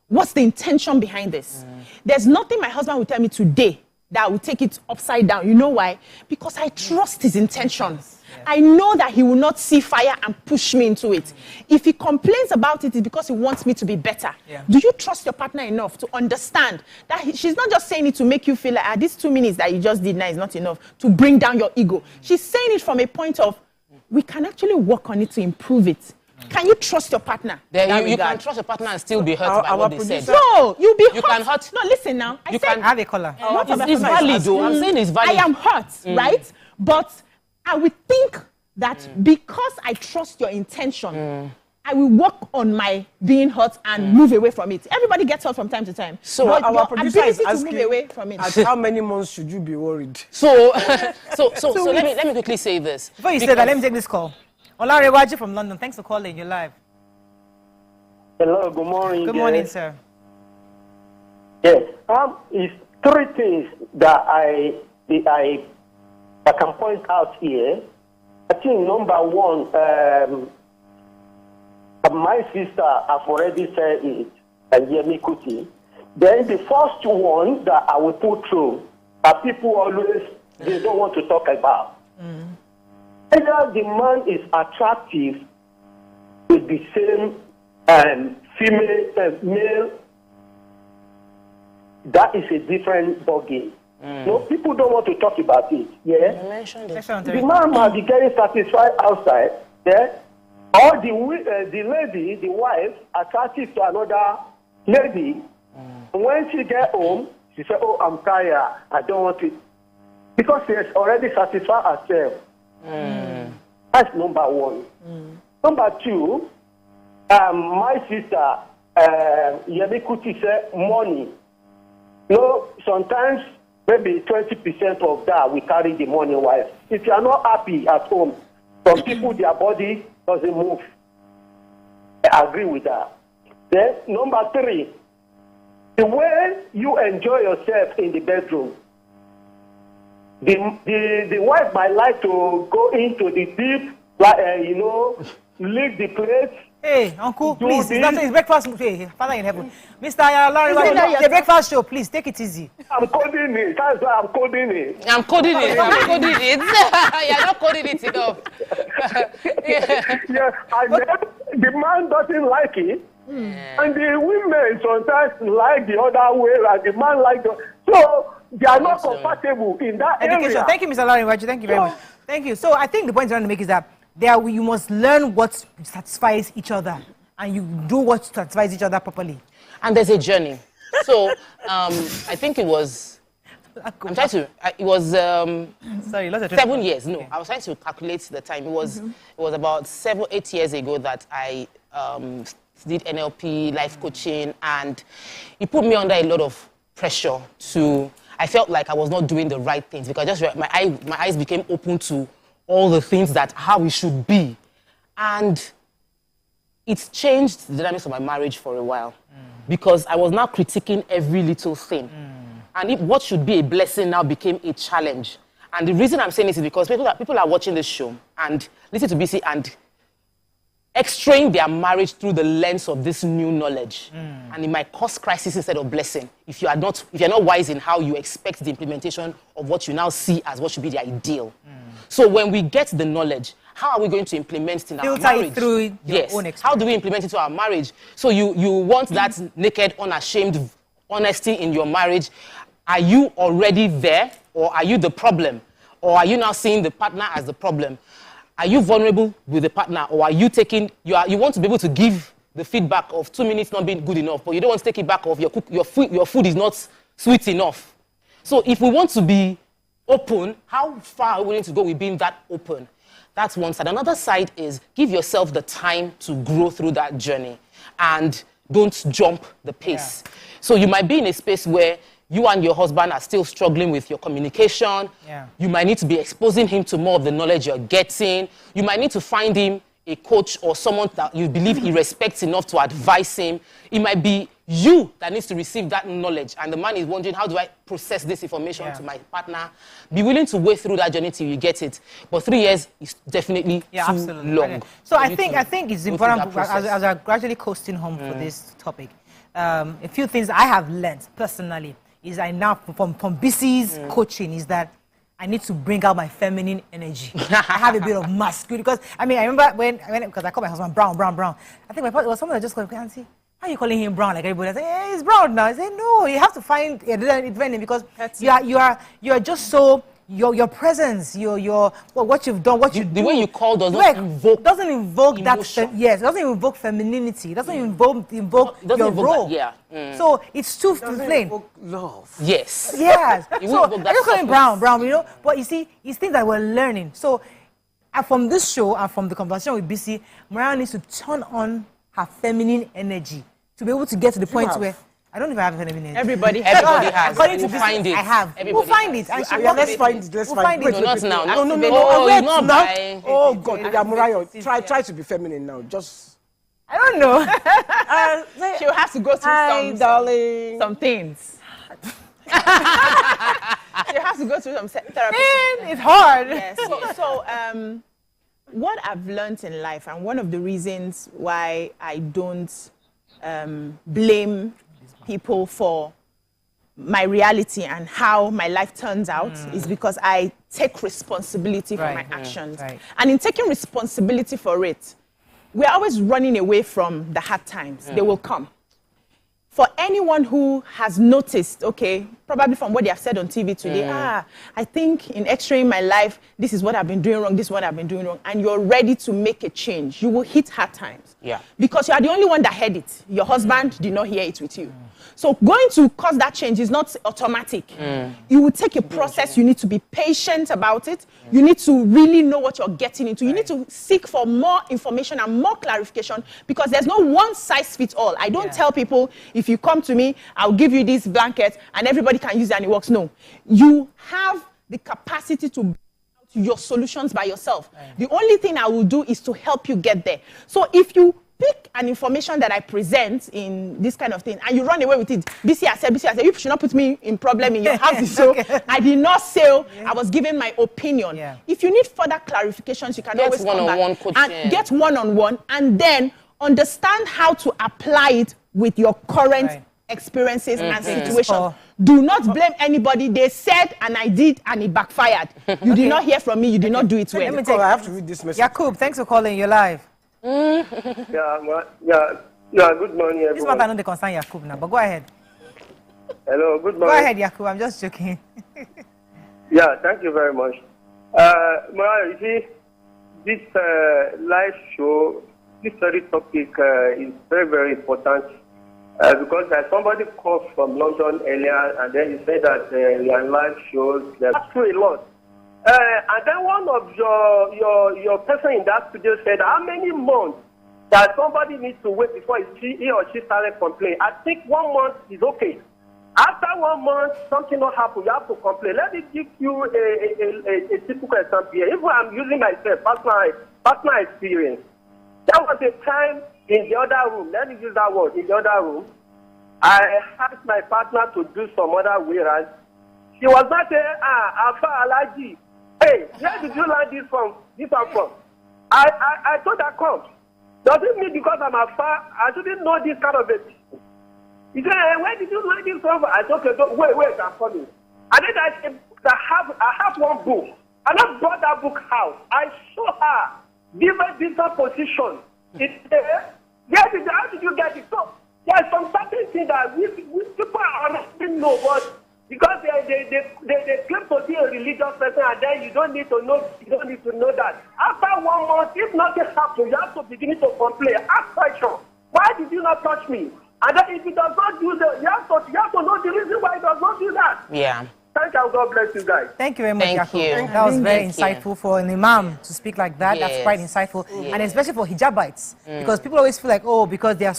What's the intention behind this? There's nothing my husband will tell me today that I will take it upside down. You know why? Because I trust his intentions. I know that he will not see fire and push me into it. If he complains about it, it's because he wants me to be better. Do you trust your partner enough to understand that she's not just saying it to make you feel like, these 2 minutes that you just did now is not enough, to bring down your ego. She's saying it from a point of, we can actually work on it to improve it. Can you trust your partner? You can trust your partner and still be hurt by what they said. No, you'll be hurt. You can hurt. No, listen now. You can have a color. It's valid, though. I'm saying it's valid. I am hurt, right? But I would think that because I trust your intention, I will work on my being hurt and move away from it. Everybody gets hurt from time to time. So our producer is asking, to move away from it. At how many months should you be worried? So let me quickly say this. Before you say that, let me take this call. Olarewaji from London, thanks for calling. You're live. Hello, good morning. Good morning, sir. Yes, it's 3 things that I can point out here. I think number 1, my sister have already said it, Yemi Kuti. Then the first one that I will put through are people always, they don't want to talk about. Either the man is attractive with the same male, that is a different ballgame. No, people don't want to talk about it. Yeah, the man must be getting satisfied outside. Yeah, or the lady, the wife, attracted to another lady. When she get home, she say, "Oh, I'm tired. I don't want it," because she has already satisfied herself. That's number 1. Number 2, my sister Yemi Kuti said money. Sometimes maybe 20% of that we carry the money wise. If you are not happy at home, some people their body doesn't move. I agree with that. Then number 3, the way you enjoy yourself in the bedroom. The wife might like to go into the deep, lick the plate. Hey, uncle, please, it's breakfast. Hey, Father in heaven. Mr. Ayala, the breakfast show, please, take it easy. I'm coding it. That's why I'm coding it. I'm coding it. You're not coding it enough. And then the man doesn't like it. And the women sometimes like the other way, and the man like the... So, they are not compatible in that area. Thank you, Mr. Larinwaji. Thank you very much. Thank you. So I think the point I'm trying to make is that you must learn what satisfies each other, and you do what satisfies each other properly. And there's a journey. So I think it was. I'm trying to. It was 7 years. No, I was trying to calculate the time. It was about 7-8 years ago that I did NLP life coaching, and it put me under a lot of pressure to I felt like I was not doing the right things because my eyes became open to all the things that how it should be. And it's changed the dynamics of my marriage for a while because I was now critiquing every little thing. And what should be a blessing now became a challenge. And the reason I'm saying this is because people are watching this show and listen to BC and extracting their marriage through the lens of this new knowledge. And it might cause crisis instead of blessing if you're not wise in how you expect the implementation of what you now see as what should be the ideal. So when we get the knowledge, how are we going to implement it in our marriage? Filter it through your own experience. How do we implement it into our marriage? So you want that naked, unashamed honesty in your marriage. Are you already there, or are you the problem? Or are you now seeing the partner as the problem? Are you vulnerable with the partner, or are you taking, you want to be able to give the feedback of 2 minutes not being good enough, but you don't want to take it back of your food is not sweet enough. So if we want to be open, how far are we willing to go with being that open? That's one side. Another side is give yourself the time to grow through that journey and don't jump the pace. Yeah. So you might be in a space where you and your husband are still struggling with your communication. Yeah. You might need to be exposing him to more of the knowledge you're getting. You might need to find him a coach or someone that you believe he respects enough to advise him. It might be you that needs to receive that knowledge. And the man is wondering, how do I process this information to my partner? Be willing to wait through that journey till you get it. But 3 years is definitely too long. So I think it's important, as we're gradually coasting home for this topic, a few things I have learned personally is I now, from BC's coaching, is that I need to bring out my feminine energy. I have a bit of masculine, because, I remember because I call my husband Brown. I think it was someone that just called me, Auntie, how are you calling him Brown? Like everybody, I say, hey, he's Brown now. I say, no, you have to find a different name, because you are just so, your presence, what you've done, what you do. The way you call doesn't invoke that. Yes, it doesn't invoke femininity. It doesn't invoke your role. So it's too plain. Love. Yes. Yes. So I just call him Brown. But you see, it's things that we're learning. So from this show and from the conversation with BC, Mariah needs to turn on her feminine energy to be able to get to the point where. I don't even have feminine energy. Everybody has. We'll find it. I have. We'll find it. Let's find it. Let's find it. Not now. No. Not Oh God, Mariah, try to be feminine now. Just. I don't know. She'll have to go through some things. She'll have to go through some therapy. It's hard. Yes. So, what I've learned in life, and one of the reasons why I don't blame people for my reality and how my life turns out is because I take responsibility for my actions. And in taking responsibility for it, we're always running away from the hard times. They will come. For anyone who has noticed, okay, probably from what they have said on TV today, I think in x-raying my life, this is what I've been doing wrong, this is what I've been doing wrong, and you're ready to make a change, you will hit hard times. Yeah. Because you are the only one that heard it. Your husband did not hear it with you. So going to cause that change is not automatic. You will take a process. You need to be patient about it. You need to really know what you're getting into. You need to seek for more information and more clarification, because there's no one size fits all. I don't tell people, if you come to me, I'll give you this blanket and everybody can use it and it works. No. You have the capacity to build out your solutions by yourself. The only thing I will do is to help you get there. So if you pick an information that I present in this kind of thing and you run away with it, BC, I said, you should not put me in problem in your house. So I did not say, I was giving my opinion. If you need further clarifications, you can always come back and get one-on-one, and then understand how to apply it with your current experiences and situation. Do not blame anybody. They said and I did and it backfired. You did not hear from me. You did not do it well. I have to read this message. Yakub, thanks for calling. You're live. Good morning, everyone. This matter not the concern Yakub now, but go ahead. Hello, good morning. Go ahead, Yakub. I'm just joking. Thank you very much. Mariah, you see, this live show, this very topic is very, very important because somebody called from London earlier and then he said that your live shows, that's true a lot. And then one of your person in that studio said, how many months that somebody needs to wait before he or she started complaining? I think 1 month is okay. After 1 month, something not happen, you have to complain. Let me give you a typical example here. If I'm using myself, personal experience, there was a time in the other room, let me use that word, in the other room, I asked my partner to do some other way, and she was not saying, Alpha Alaji, hey, where did you learn this from? I told her, come. Does it mean because I'm afar, I shouldn't know this kind of a thing? He said, hey, where did you learn this from? I said, okay, wait, I'm coming. And then I said, I have one book. And I brought that book out. I show her different positions. How did you get it? So there's some certain things that we people honestly know, but because they claim to be a religious person, and then you don't need to know that. After 1 month, if nothing happens, you have to begin to complain. Ask question. Why did you not touch me? And then if it does not do that, you have to know the reason why it does not do that. Yeah. Thank you. God bless you guys. Thank you very much, Thank Yakubu. you. That was very Thank insightful you. for an imam to speak like that. Yes. That's quite insightful. Yes. And especially for hijabites. Because people always feel like, oh, because they're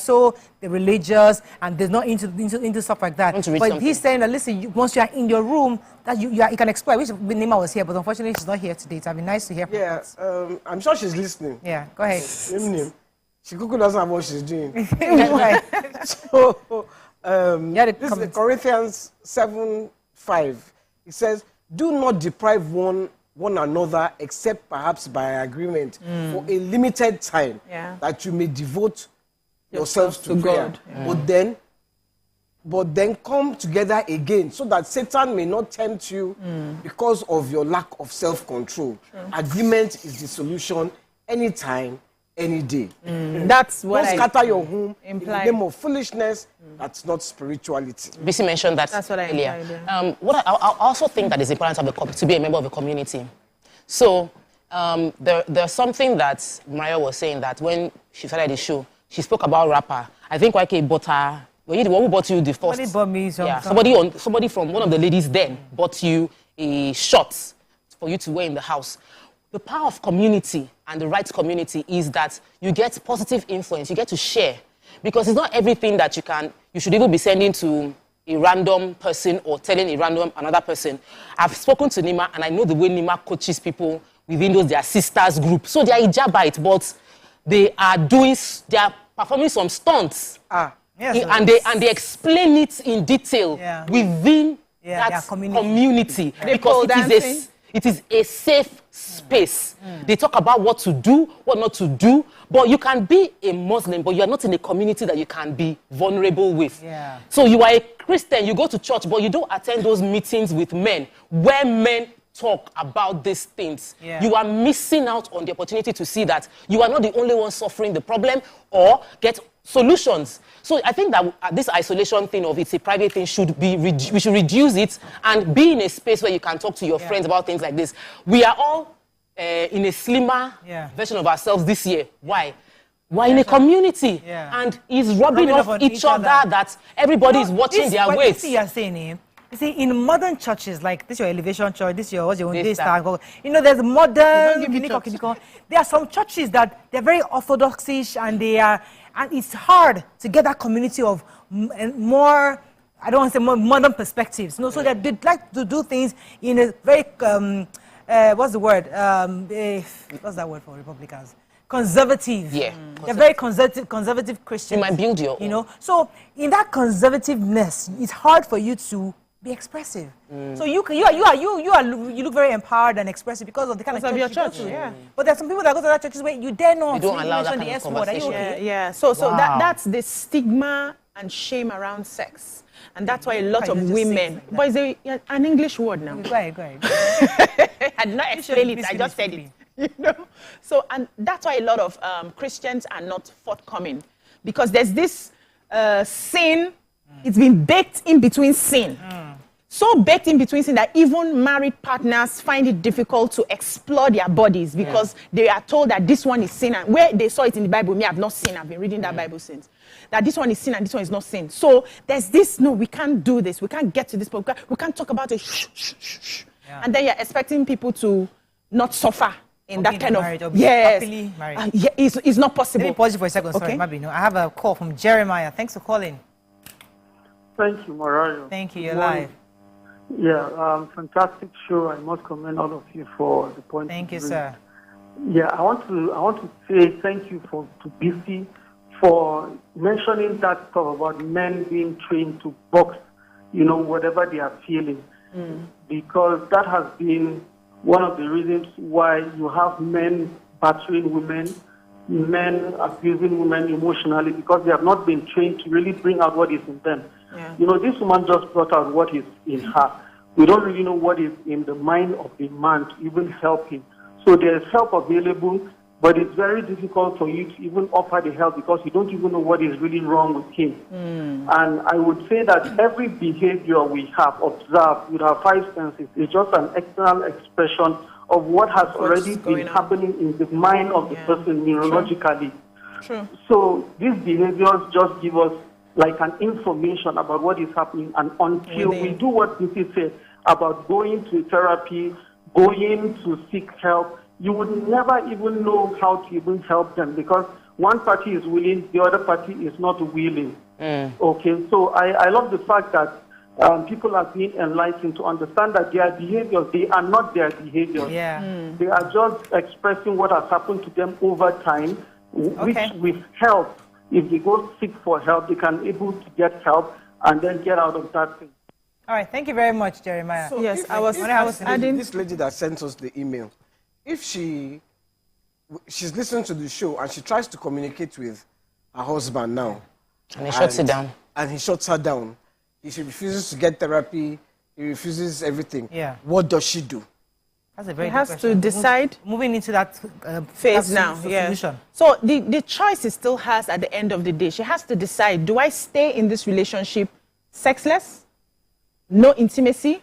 religious and they're not into stuff like that. But he's saying that, listen, once you are in your room, that you can explore. I wish Nima was here, but unfortunately she's not here today. It would be nice to hear from her. Yeah, I'm sure she's listening. Yeah, go ahead. She doesn't have what she's doing. So, this is Corinthians 7:5. It says, do not deprive one another except perhaps by agreement for a limited time, that you may devote yourselves to prayer. God. But then come together again so that Satan may not tempt you because of your lack of self-control. Agreement is the solution anytime, any day. That's what Don't scatter your home in the implied. name of foolishness. That's not spirituality. BC mentioned that earlier. I also think that it's important to be a member of a community. So there's something that Maria was saying, that when she started the show, she spoke about rapper. I think YK bought her. Were you the one who bought you the first? Somebody bought me some. Yeah, somebody from one of the ladies then bought you a shot for you to wear in the house. The power of community and the right community is that you get positive influence. You get to share, because it's not everything that you should even be sending to a random person or telling another person. I've spoken to Nima, and I know the way Nima coaches people within their sisters group. So they are hijabite, but they are performing some stunts. And they explain it in detail within that community. Because it is a safe space. They talk about what to do, what not to do. But you can be a Muslim, but you are not in a community that you can be vulnerable with. So you are a Christian, you go to church, but you don't attend those meetings with men, where men talk about these things. You are missing out on the opportunity to see that you are not the only one suffering the problem or get solutions. So I think that this isolation thing of it's a private thing we should reduce it and be in a space where you can talk to your friends about things like this. We are all in a slimmer version of ourselves this year. Why? We're in a community, and it's rubbing off each other that everybody is watching their weight. See, you're saying, you see, in modern churches, like this your elevation church, this your what's your own this time. You know, there's modern. There are some churches that they're very orthodoxish, and and it's hard to get that community of more. I don't want to say more modern perspectives. So they like to do things in a very what's the word? What's that word for Republicans? Conservative. They're very conservative Christians. You might build your own. You know, so in that conservativeness, it's hard for you to be expressive. So you look very empowered and expressive because of the kind of church you go to. But there's some people that go to that churches where you dare not. You don't allow that kind of conversation. So that's the stigma and shame around sex. And that's why a lot of women, but it's an English word now. Go ahead. I did not explain it, I just said it. You know? So, and that's why a lot of Christians are not forthcoming, because there's this sin, it's been baked in between sin. So baked in between sin that even married partners find it difficult to explore their bodies because they are told that this one is sin. And where they saw it in the Bible, me, I've not seen, I've been reading that Bible since. That this one is sin and this one is not sin. So there's this, no, we can't do this. We can't get to this point. We can't talk about it. And then you're expecting people to not suffer in that kind of, happily married. It's not possible. Let me pause you for a second. Sorry, Mabi. No, I have a call from Jeremiah. Thanks for calling. Thank you, Mariah. Thank you. You're Good morning. live. Yeah, fantastic show. I must commend all of you for the point. Thank you, sir. Yeah, I want to say thank you to BC for mentioning that stuff about men being trained to box, whatever they are feeling, because that has been one of the reasons why you have men battering women, men abusing women emotionally, because they have not been trained to really bring out what is in them. Yeah. This woman just brought out what is in her. We don't really know what is in the mind of the man to even help him. So there is help available, but it's very difficult for you to even offer the help because you don't even know what is really wrong with him. And I would say that every behavior we have observed with our five senses is just an external expression of what has already been happening in the mind of the person neurologically. True. So these behaviors just give us like an information about what is happening, and until we do what Missy said about going to therapy, going to seek help, you would never even know how to even help them because one party is willing, the other party is not willing. Okay, so I love the fact that people are being enlightened to understand that their behaviors, they are not their behaviors. They are just expressing what has happened to them over time, which with help, if they go seek for help, they can able to get help and then get out of that thing. All right, thank you very much, Jeremiah. So Yes, if- I was if adding. this lady that sent us the email, if she's listening to the show and she tries to communicate with her husband now, And he shuts it down. And he shuts her down. If she refuses to get therapy, he refuses everything. Yeah. What does she do? That's a very He good has question. to decide. Moving into that Phase that now, solution. So the choice he still has at the end of the day. She has to decide, do I stay in this relationship sexless, no intimacy,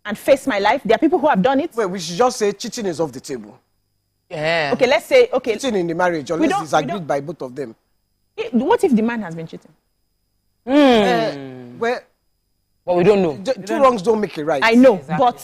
and face my life? There are people who have done it. Well, we should just say cheating is off the table. Yeah. Okay, let's say, okay. Cheating in the marriage, unless it's agreed by both of them. What if the man has been cheating? Well, we don't know. Two wrongs don't make it right. I know, but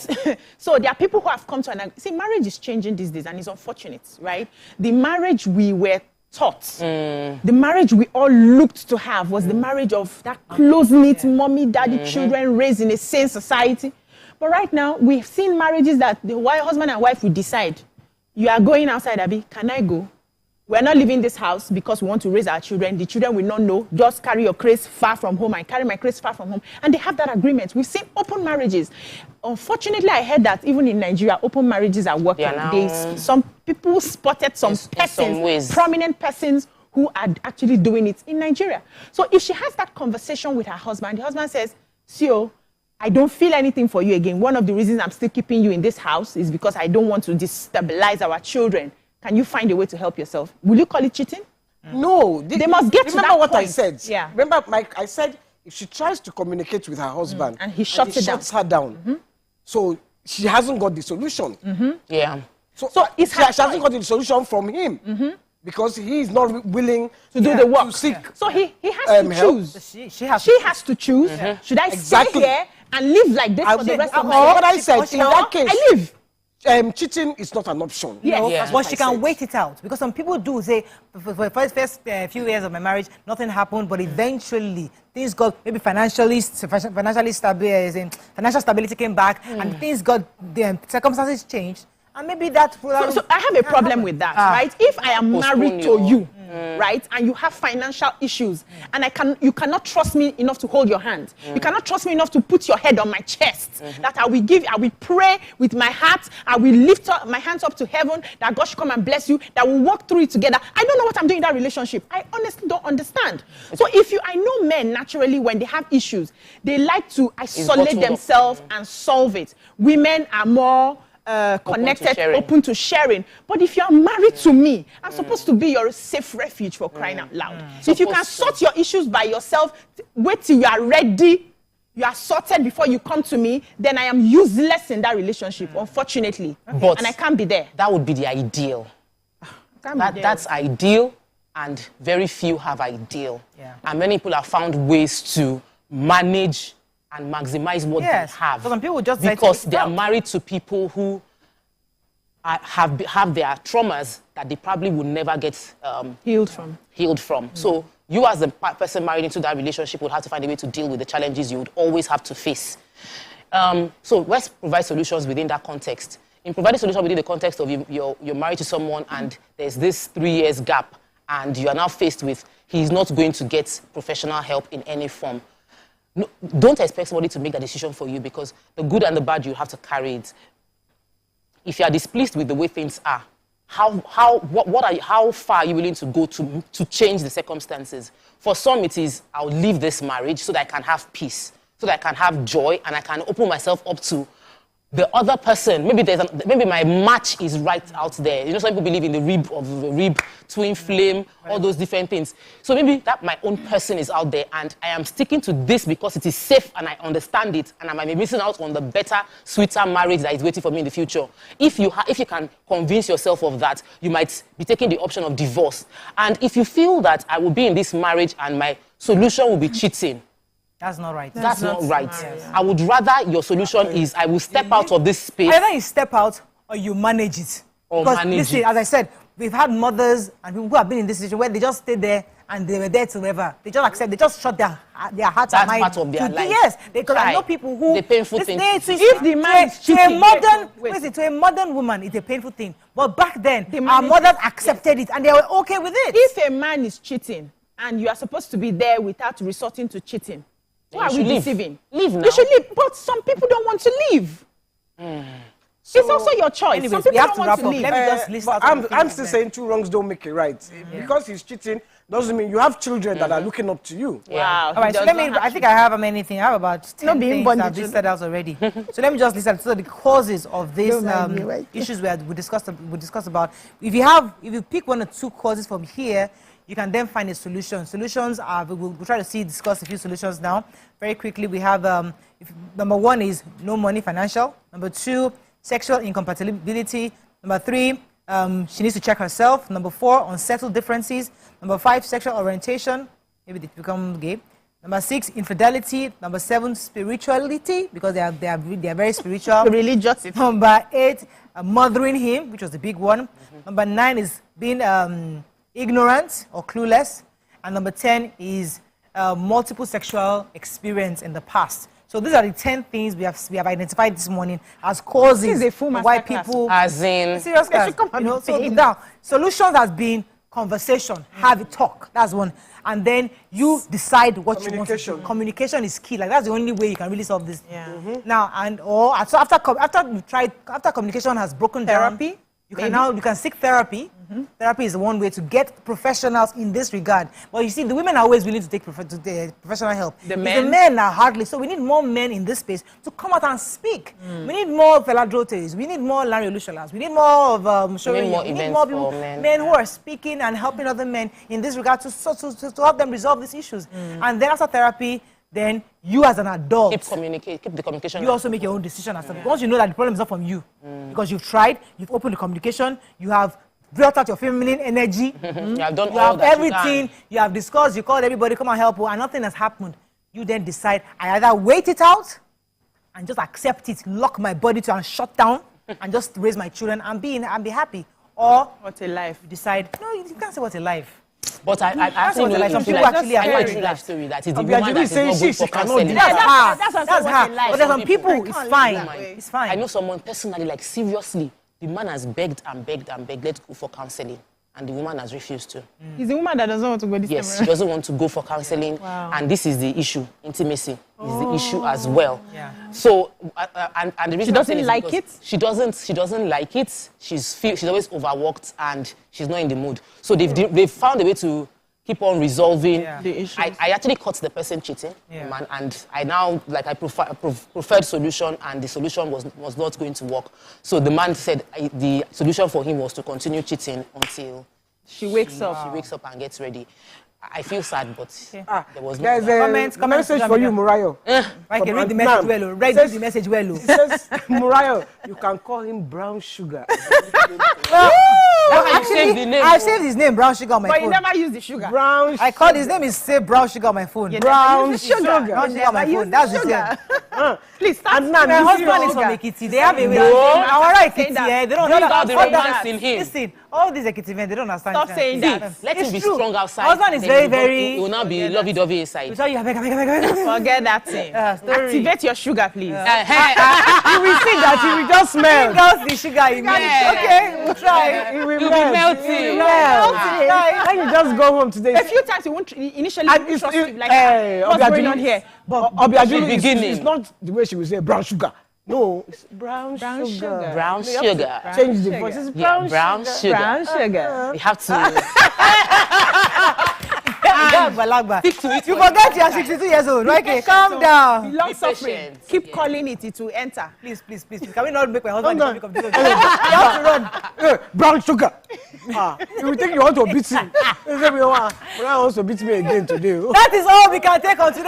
so there are people who have come to an see, marriage is changing these days, and it's unfortunate, right? The marriage we were taught, the marriage we all looked to have was the marriage of that close-knit mommy, daddy, children raised in a sane society. But right now, we've seen marriages that the husband and wife will decide, you are going outside, Abi, can I go? We're not leaving this house because we want to raise our children. The children will not know. Just carry your craze far from home. I carry my craze far from home. And they have that agreement. We've seen open marriages. Unfortunately, I heard that even in Nigeria, open marriages are working. Some people spotted some persons, prominent persons who are actually doing it in Nigeria. So if she has that conversation with her husband, the husband says, Sio, I don't feel anything for you again. One of the reasons I'm still keeping you in this house is because I don't want to destabilize our children. Can you find a way to help yourself? Will you call it cheating? No. They must get to that Remember what I point. said? Yeah. Remember, Mike, I said if she tries to communicate with her husband and he shuts her down, so she hasn't got the solution. Yeah. So it's she hasn't got the solution from him because he is not willing to do the work. To seek, so he has to help. choose. She has to choose. Should I stay here and live like this for the rest of my life? What I said, in that case, I live. Cheating is not an option. But she can wait it out because some people do say for the first few years of my marriage nothing happened, but eventually things got maybe financial stability came back and things got the circumstances changed. And maybe that will so I have a problem with that, right? If I am married to you, right, and you have financial issues, and you cannot trust me enough to hold your hand. You cannot trust me enough to put your head on my chest. That I will pray with my heart. I will lift up my hands up to heaven. That God should come and bless you. That we'll walk through it together. I don't know what I'm doing in that relationship. I honestly don't understand. So I know men naturally when they have issues, they like to isolate themselves and solve it. Women are more connected, open to sharing. But if you're married to me, I'm supposed to be your safe refuge for crying out loud. So if you can sort your issues by yourself, wait till you are ready, you are sorted before you come to me, then I am useless in that relationship, unfortunately. But and I can't be there. That would be the ideal. That's ideal, and very few have ideal. And many people have found ways to manage and maximize what they have. So some people just because they are married to people who have their traumas that they probably will never get healed from. So you as the person married into that relationship would have to find a way to deal with the challenges you would always have to face. So let's provide solutions within that context. In providing solutions within the context of you're married to someone and there's this 3 years gap and you are now faced with he's not going to get professional help in any form. No, don't expect somebody to make that decision for you, because the good and the bad, you have to carry it. If you are displeased with the way things are, how far are you willing to go to change the circumstances? For some, it is, I'll leave this marriage so that I can have peace, so that I can have joy, and I can open myself up to the other person. Maybe my match is right out there. You know, some people believe in the rib, twin flame, all those different things. So maybe that my own person is out there, and I am sticking to this because it is safe and I understand it, and I might be missing out on the better, sweeter marriage that is waiting for me in the future. If you can convince yourself of that, you might be taking the option of divorce. And if you feel that I will be in this marriage and my solution will be cheating, that's not right. That's not right. Yes. I would rather your solution is I will step out of this space. Either you step out or you manage it. Or because, manage listen, it. as I said, we've had mothers and people who have been in this situation where they just stayed there and they were there till ever. They just accept, they just shut their hearts and mind. That's part of their life. Yes, because I know people who... The painful thing. If the man is cheating... To a modern woman, it's a painful thing. But back then, our mothers accepted it and they were okay with it. If a man is cheating and you are supposed to be there without resorting to cheating, why are we deceiving? Leave now. You should leave, but some people don't want to leave. It's also your choice. Anyways, some people don't want to leave. Let me just list out I'm still saying 2 wrongs don't make it right. Because he's cheating doesn't mean you have children that are looking up to you. Wow. All right, so I think I have anything. I have about 10 things I've listed out already. So let me just list out the causes of these issues we discussed about. If you pick 1 or 2 causes from here, you can then find a solution. Solutions are, we'll try to discuss a few solutions now. Very quickly, we have, number 1 is no money, financial. Number 2, sexual incompatibility. Number 3, she needs to check herself. Number 4, unsettled differences. Number 5, sexual orientation. Maybe they become gay. Number 6, infidelity. Number 7, spirituality, because they are very spiritual. Religious. Number 8, mothering him, which was the big one. Number 9 is being ignorant or clueless. And number 10 is multiple sexual experience in the past. So these are the 10 things we have identified this morning as causes why people... As in... Serious class. So now, solutions has been conversation, have a talk. That's one. And then you decide what you want to do. Communication is key. Like, that's the only way you can really solve this. Now, so after communication has broken down, you can seek therapy. Therapy is one way to get professionals in this regard. But you see, the women are always willing to take professional help. The men are hardly. So we need more men in this space to come out and speak. We need more Feladrotes. We need more Larry Olusholas. We need more of we need more people, men who are speaking and helping other men in this regard to help them resolve these issues. And then after therapy, then you as an adult keep the communication. You also make your own decision. Once you know that the problem is not from you, because you've tried, you've opened the communication, you have brought out your feminine energy, you have done you all have that everything, you have discussed, you called everybody, come and help you, and nothing has happened. You then decide, I either wait it out and just accept it, lock my body to and shut down, and just raise my children and be happy. Or what a life. You decide, no, you can't say what a life. But I actually know some people actually have a true life story that is the woman that is not good for counseling. That's her. But there's some people, it's fine. It's fine. I know someone personally, like seriously, the man has begged and begged and begged, let's go for counseling. And the woman has refused to. He's the woman that doesn't want to go this time Yes, she doesn't want to go for counseling. Wow. And this is the issue. Intimacy is the issue as well. Yeah. So, and the reason she doesn't like it? She doesn't like it. She's always overworked and she's not in the mood. So they've found a way to keep on resolving the issues. I actually caught the person cheating, man, and I now, like, I preferred solution, and the solution was not going to work. So the man said the solution for him was to continue cheating until she wakes up. She wakes up and gets ready. I feel sad, but there was no... There's a message for you, Murayo. I can read the message well. Read the message well. It says, Murayo, you can call him brown sugar. That's how you save the name. I saved his name, Brown Sugar, on my But phone. you never use the sugar. Brown. I called his name is Save Brown Sugar on my phone. You Brown never use the sugar. Brown Sugar on my phone. That's his name. Please start. And now My you husband see is from sugar. Ekiti. They have a way. No. Our right Saying Ekiti, that. they don't Bring understand. out the Fuck that. romance in him. Listen, all these Ekiti men, they don't understand. Stop saying that. Let It's him be true. strong outside. Husband is then very, he very. will now be lovey-dovey inside. We tell you, beg. Forget that thing. Story. Activate your sugar, please. You will see that he will just smell. Bring out the sugar in me. Okay, we'll try. He will You'll be melt. melting. He will melt. When you just go home today. A few times you won't initially And you it's- trust you, like, hey, what's going Obiajulu- on here? But Obiajulu, beginning. it's not the way she will say brown sugar. No, it's brown Brown sugar. sugar. Brown You have to sugar. Change the voice. It's Yeah, brown sugar. Brown sugar. You have to Stick to it. You forget you are 62 years old. Okay, calm down. Long Be suffering. patient. Keep calling it to enter. Please. Can we not make my husband No, no. the topic of this? You have to run. Hey, brown sugar. You will think you want to beat him. You say, Brown wants to beat me again today. That is all we can take on today.